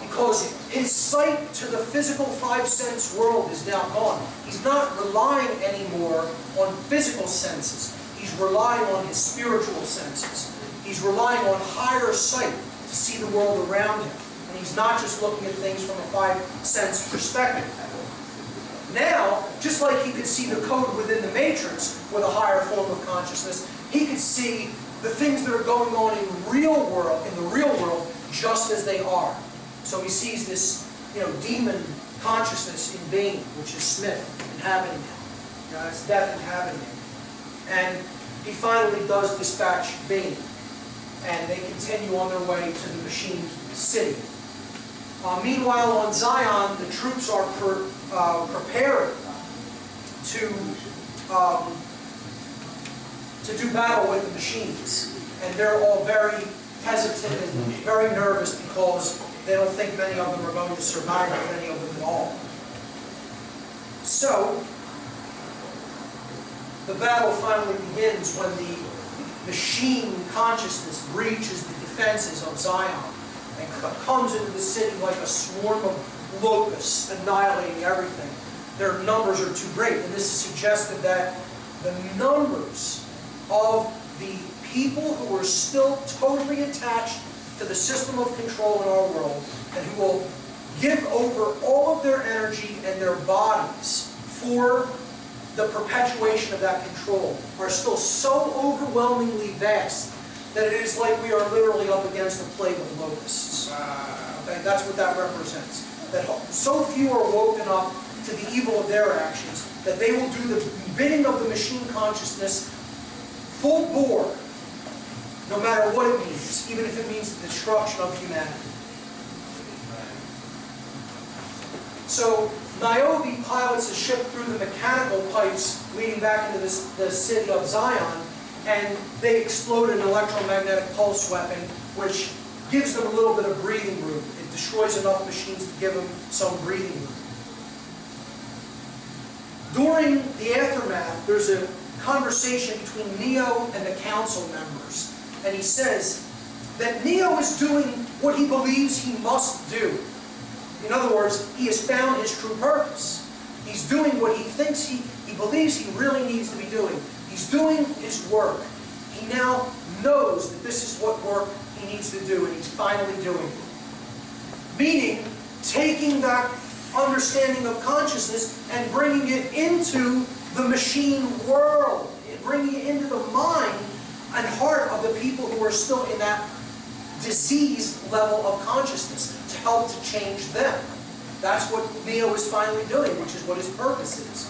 Because his sight to the physical 5-sense world is now gone. He's not relying anymore on physical senses. He's relying on his spiritual senses. He's relying on higher sight to see the world around him. And he's not just looking at things from a 5-sense perspective. Now, just like he could see the code within the matrix with a higher form of consciousness, he could see the things that are going on in the real world, just as they are. So he sees this, demon consciousness in Bane, which is Smith, inhabiting him. It's death inhabiting him. And he finally does dispatch Bane. And they continue on their way to the machine city. Meanwhile, on Zion, the troops are prepared to do battle with the machines. And they're all very hesitant and very nervous because they don't think many of them are going to survive, if any of them at all. So, the battle finally begins when the machine consciousness breaches the defenses of Zion and comes into the city like a swarm of locusts, annihilating everything. Their numbers are too great, and this is suggestive that the numbers of the people who are still totally attached to the system of control in our world, and who will give over all of their energy and their bodies for the perpetuation of that control, are still so overwhelmingly vast that it is like we are literally up against a plague of locusts. Okay? That's what that represents. That so few are woken up to the evil of their actions that they will do the bidding of the machine consciousness full bore, no matter what it means, even if it means the destruction of humanity. So Niobe pilots a ship through the mechanical pipes leading back into the city of Zion, and they explode an electromagnetic pulse weapon, which gives them a little bit of breathing room. It destroys enough machines to give them some breathing room. During the aftermath, there's a conversation between Neo and the council members, and he says that Neo is doing what he believes he must do. In other words, he has found his true purpose. He's doing what he thinks he believes he really needs to be doing. He's doing his work. He now knows that this is what work he needs to do, and he's finally doing it. Meaning, taking that understanding of consciousness and bringing it into the machine world, bringing it into the mind and heart of the people who are still in that diseased level of consciousness, to help to change them. That's what Neo is finally doing, which is what his purpose is.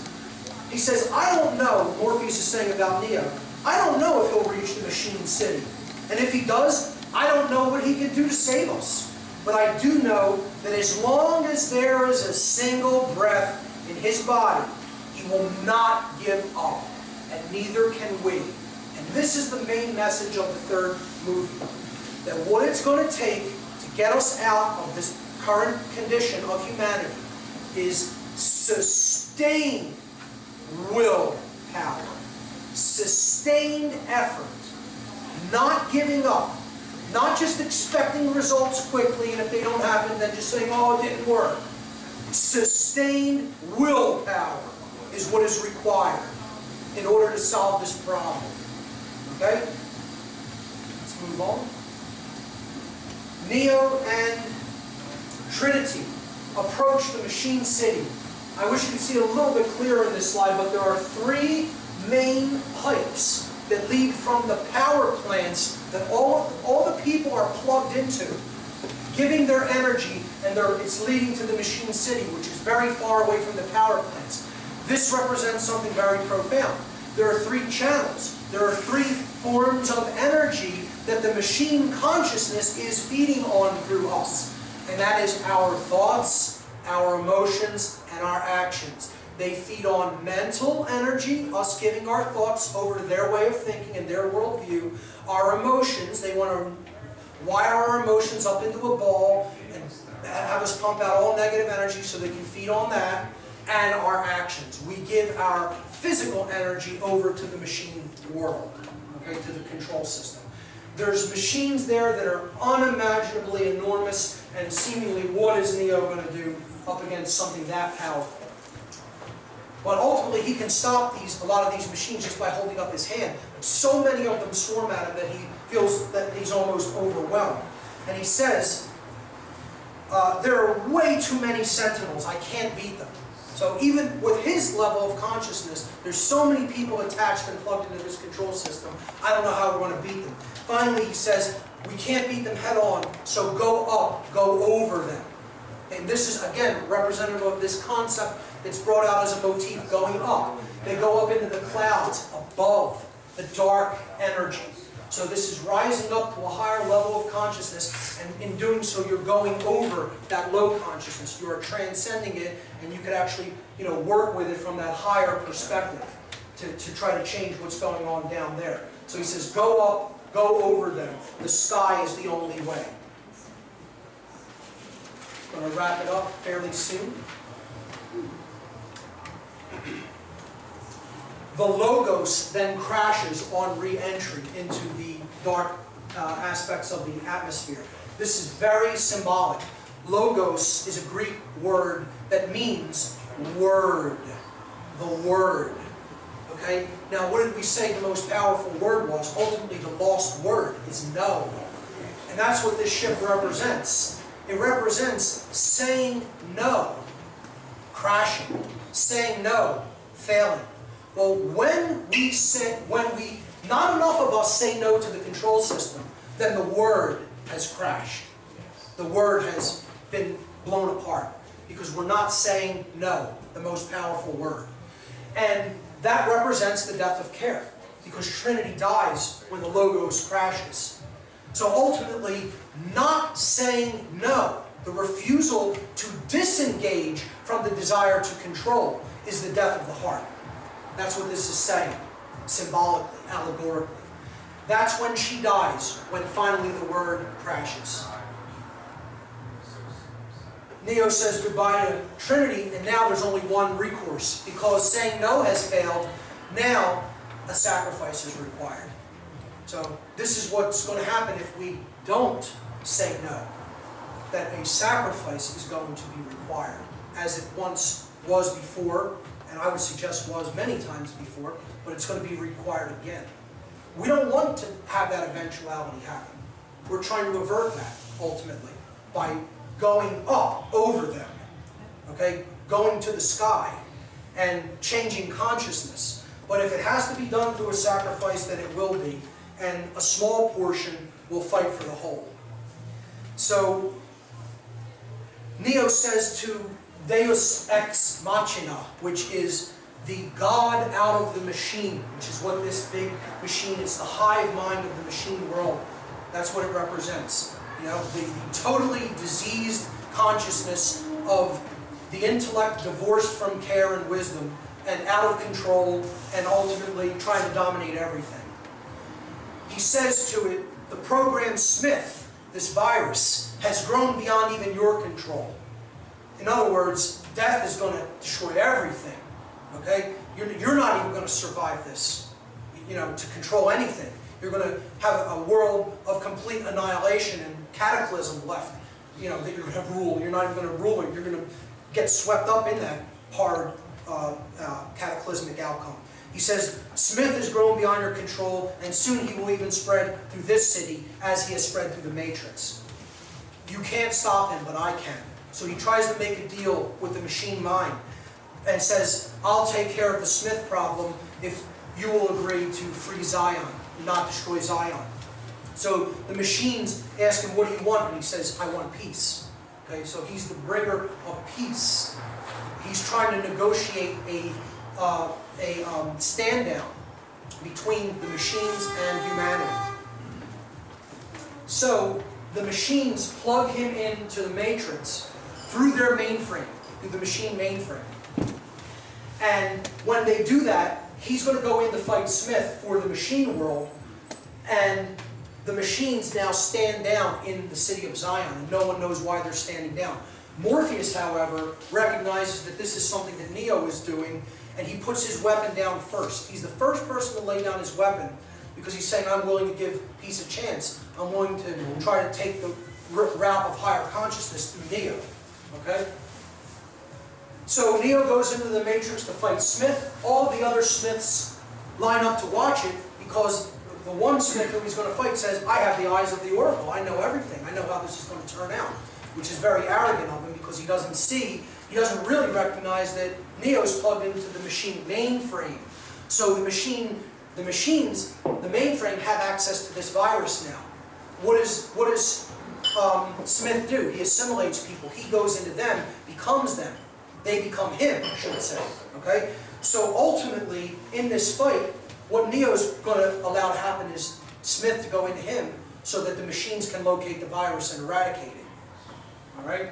He says, I don't know, Morpheus is saying about Neo, I don't know if he'll reach the machine city. And if he does, I don't know what he can do to save us. But I do know that as long as there is a single breath in his body, he will not give up, and neither can we. And this is the main message of the third movie. That what it's going to take to get us out of this current condition of humanity is sustained willpower, sustained effort, not giving up, not just expecting results quickly, and if they don't happen, then just saying, oh, it didn't work. Sustained willpower is what is required in order to solve this problem. Okay? Let's move on. Neo and Trinity approach the machine city. I wish you could see it a little bit clearer in this slide, but there are three main pipes that lead from the power plants that all the people are plugged into, giving their energy, and it's leading to the machine city, which is very far away from the power plants. This represents something very profound. There are three channels. There are three forms of energy that the machine consciousness is feeding on through us. And that is our thoughts, our emotions, and our actions. They feed on mental energy, us giving our thoughts over to their way of thinking and their worldview. Our emotions, they want to wire our emotions up into a ball and have us pump out all negative energy so they can feed on that. And our actions. We give our physical energy over to the machine world, okay, to the control system. There's machines there that are unimaginably enormous, and seemingly what is Neo going to do up against something that powerful? But ultimately he can stop a lot of these machines just by holding up his hand. But so many of them swarm at him that he feels that he's almost overwhelmed. And he says, there are way too many sentinels, I can't beat them. So even with his level of consciousness, there's so many people attached and plugged into this control system, I don't know how we're going to beat them. Finally, he says, we can't beat them head on, so go up, go over them. And this is, again, representative of this concept that's brought out as a motif, going up. They go up into the clouds, above the dark energy. So this is rising up to a higher level of consciousness, and in doing so, you're going over that low consciousness. You are transcending it, and you could actually, work with it from that higher perspective to try to change what's going on down there. So he says, go up, go over them. The sky is the only way. I'm going to wrap it up fairly soon. The Logos then crashes on re-entry into the dark aspects of the atmosphere. This is very symbolic. Logos is a Greek word that means word. The word. Okay? Now, what did we say the most powerful word was? Ultimately, the lost word is no. And that's what this ship represents. It represents saying no, crashing, saying no, failing. Well, not enough of us say no to the control system, then the word has crashed. The word has been blown apart because we're not saying no, the most powerful word. And that represents the death of care, because Trinity dies when the Logos crashes. So ultimately, not saying no, The refusal to disengage from the desire to control is the death of the heart. That's what this is saying, symbolically, allegorically. That's when she dies, when finally the word crashes. Neo says goodbye to Trinity, and now there's only one recourse. Because saying no has failed, now a sacrifice is required. So this is what's going to happen if we don't say no. That a sacrifice is going to be required, as it once was before, and I would suggest was many times before, but it's going to be required again. We don't want to have that eventuality happen. We're trying to avert that, ultimately, by going up over them, okay? Going to the sky and changing consciousness. But if it has to be done through a sacrifice, then it will be, and a small portion will fight for the whole. So, Neo says to Deus ex machina, which is the God out of the machine, which is what this big machine is, the hive mind of the machine world. That's what it represents. You know, the totally diseased consciousness of the intellect divorced from care and wisdom and out of control and ultimately trying to dominate everything. He says to it, the program Smith, this virus, has grown beyond even your control. In other words, death is going to destroy everything. Okay? You're not even going to survive this, you know, to control anything. You're going to have a world of complete annihilation and cataclysm left, you know, that you're going to rule. You're not even going to rule it. You're going to get swept up in that hard cataclysmic outcome. He says, Smith has grown beyond your control, and soon he will even spread through this city as he has spread through the Matrix. You can't stop him, but I can. So he tries to make a deal with the machine mind and says, I'll take care of the Smith problem if you will agree to free Zion, not destroy Zion. So the machines ask him, what do you want? And he says, I want peace. Okay, so he's the bringer of peace. He's trying to negotiate a stand-down between the machines and humanity. So the machines plug him into the Matrix through their mainframe, through the machine mainframe. And when they do that, he's going to go in to fight Smith for the machine world, and the machines now stand down in the city of Zion, and no one knows why they're standing down. Morpheus, however, recognizes that this is something that Neo is doing, and he puts his weapon down first. He's the first person to lay down his weapon, because he's saying, I'm willing to give peace a chance. I'm willing to try to take the route of higher consciousness through Neo. Okay? So Neo goes into the Matrix to fight Smith. All the other Smiths line up to watch it, because the one Smith who he's going to fight says, I have the eyes of the Oracle. I know everything. I know how this is going to turn out. Which is very arrogant of him, because he doesn't see, he doesn't really recognize that Neo's plugged into the machine mainframe. So the machines, the mainframe have access to this virus now. What does Smith do? He assimilates people. He goes into them, becomes them. They become him, I should say. Okay? So ultimately, in this fight, what Neo's going to allow to happen is Smith to go into him so that the machines can locate the virus and eradicate it. All right?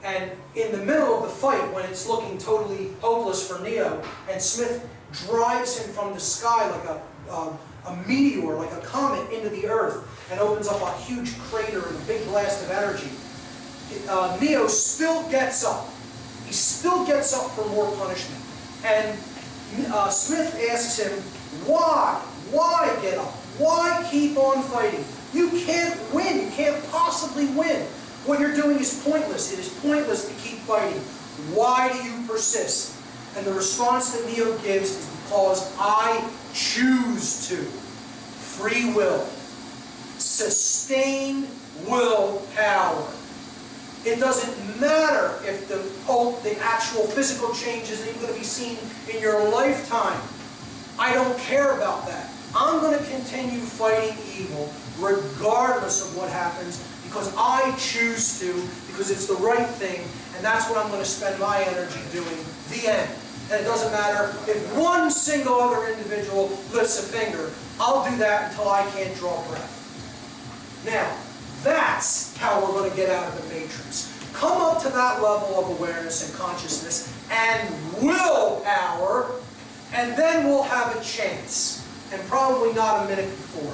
And in the middle of the fight, when it's looking totally hopeless for Neo, and Smith drives him from the sky like a meteor, like a comet, into the earth, and opens up a huge crater and a big blast of energy, Neo still gets up. He still gets up for more punishment. And Smith asks him, why? Why get up? Why keep on fighting? You can't win. You can't possibly win. What you're doing is pointless. It is pointless to keep fighting. Why do you persist? And the response that Neo gives is because I choose to. Free will. Sustained willpower. It doesn't matter if the actual physical change isn't even going to be seen in your lifetime. I don't care about that. I'm going to continue fighting evil regardless of what happens, because I choose to, because it's the right thing, and that's what I'm going to spend my energy doing. The end. And it doesn't matter if one single other individual lifts a finger. I'll do that until I can't draw breath. Now, that's how we're going to get out of the Matrix. come up to that level of awareness and consciousness and willpower, and then we'll have a chance. And probably not a minute before.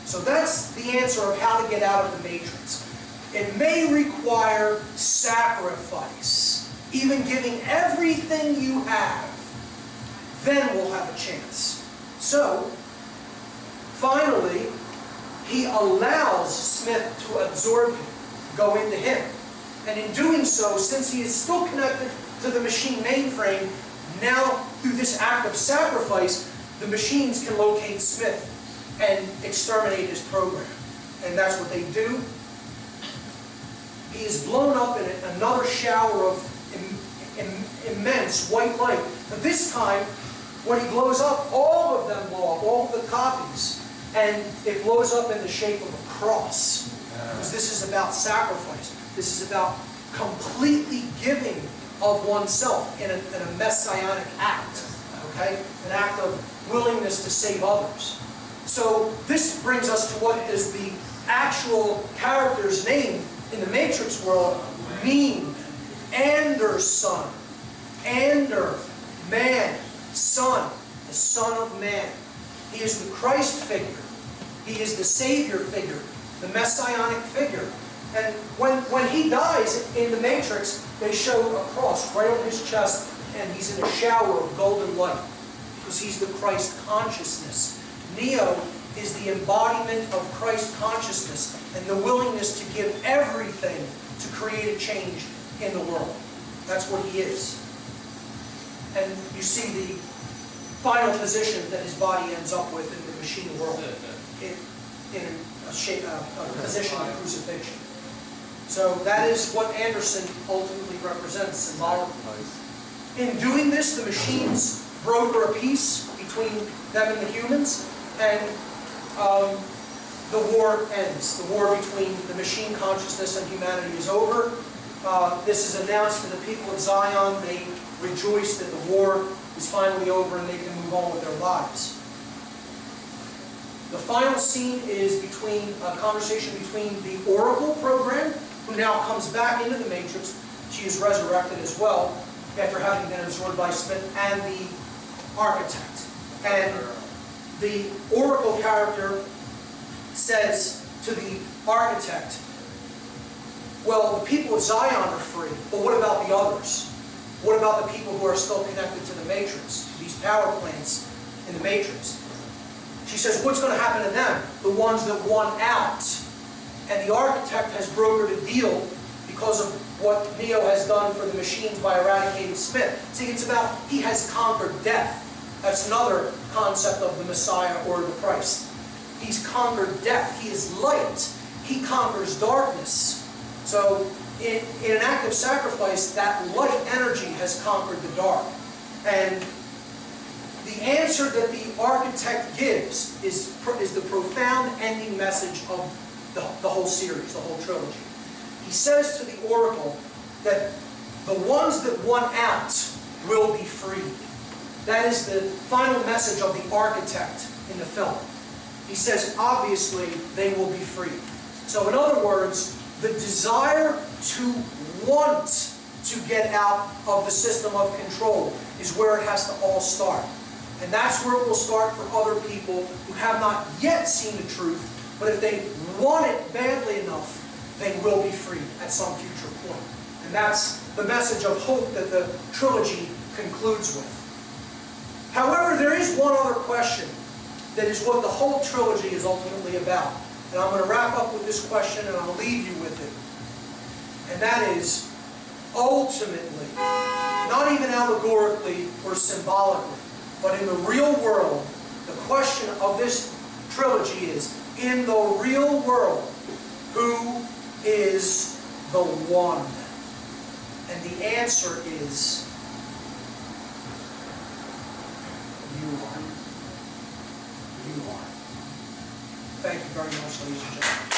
So that's the answer of how to get out of the matrix. It may require sacrifice, even giving everything you have. Then we'll have a chance. So, finally, he allows Smith to absorb him, go into him. And in doing so, since he is still connected to the machine mainframe, now through this act of sacrifice, the machines can locate Smith and exterminate his program. And that's what they do. He is blown up in another shower of immense white light. But this time, when he blows up, all of them blow up, all of the copies. And it blows up in the shape of a cross. Because this is about sacrifice. This is about completely giving of oneself in a messianic act. Okay? An act of willingness to save others. So this brings us to what is the actual character's name in the Matrix world mean. Anderson. Ander. Man. Son. The Son of Man. He is the Christ figure. He is the Savior figure. The Messianic figure. And when he dies in the Matrix, they show a cross right on his chest, and he's in a shower of golden light. Because he's the Christ consciousness. Neo is the embodiment of Christ consciousness and the willingness to give everything to create a change in the world. That's what he is. And you see the final position that his body ends up with in the machine world, in a position of crucifixion. So that is what Anderson ultimately represents symbolically. In doing this, the machines broker a peace between them and the humans, and the war ends. The war between the machine consciousness and humanity is over. This is announced to the people of Zion. They rejoice that the war is finally over and they can move on with their lives. The final scene is between a conversation between the Oracle program, who now comes back into the Matrix. She is resurrected as well, after having been absorbed by Smith, and the Architect. And the Oracle character says to the Architect, well, the people of Zion are free, but what about the others? What about the people who are still connected to the Matrix, to these power plants in the Matrix? She says, what's going to happen to them? The ones that won out. And the Architect has brokered a deal because of what Neo has done for the machines by eradicating Smith. See, it's about, he has conquered death. That's another concept of the Messiah or the Christ. He's conquered death. He is light. He conquers darkness. So, in an act of sacrifice, that light energy has conquered the dark. And the answer that the Architect gives is the profound ending message of the whole series, the whole trilogy. He says to the Oracle that the ones that won out will be freed. That is the final message of the Architect in the film. He says, obviously, they will be freed. So in other words, the desire to want to get out of the system of control is where it has to all start. And that's where it will start for other people who have not yet seen the truth, but if they want it badly enough, they will be freed at some future point. And that's the message of hope that the trilogy concludes with. However, there is one other question that is what the whole trilogy is ultimately about. And I'm going to wrap up with this question and I'll leave you with it. And that is, ultimately, not even allegorically or symbolically, but in the real world, the question of this trilogy is, in the real world, who is the one? And the answer is, you are. You are. Thank you very much, ladies and gentlemen.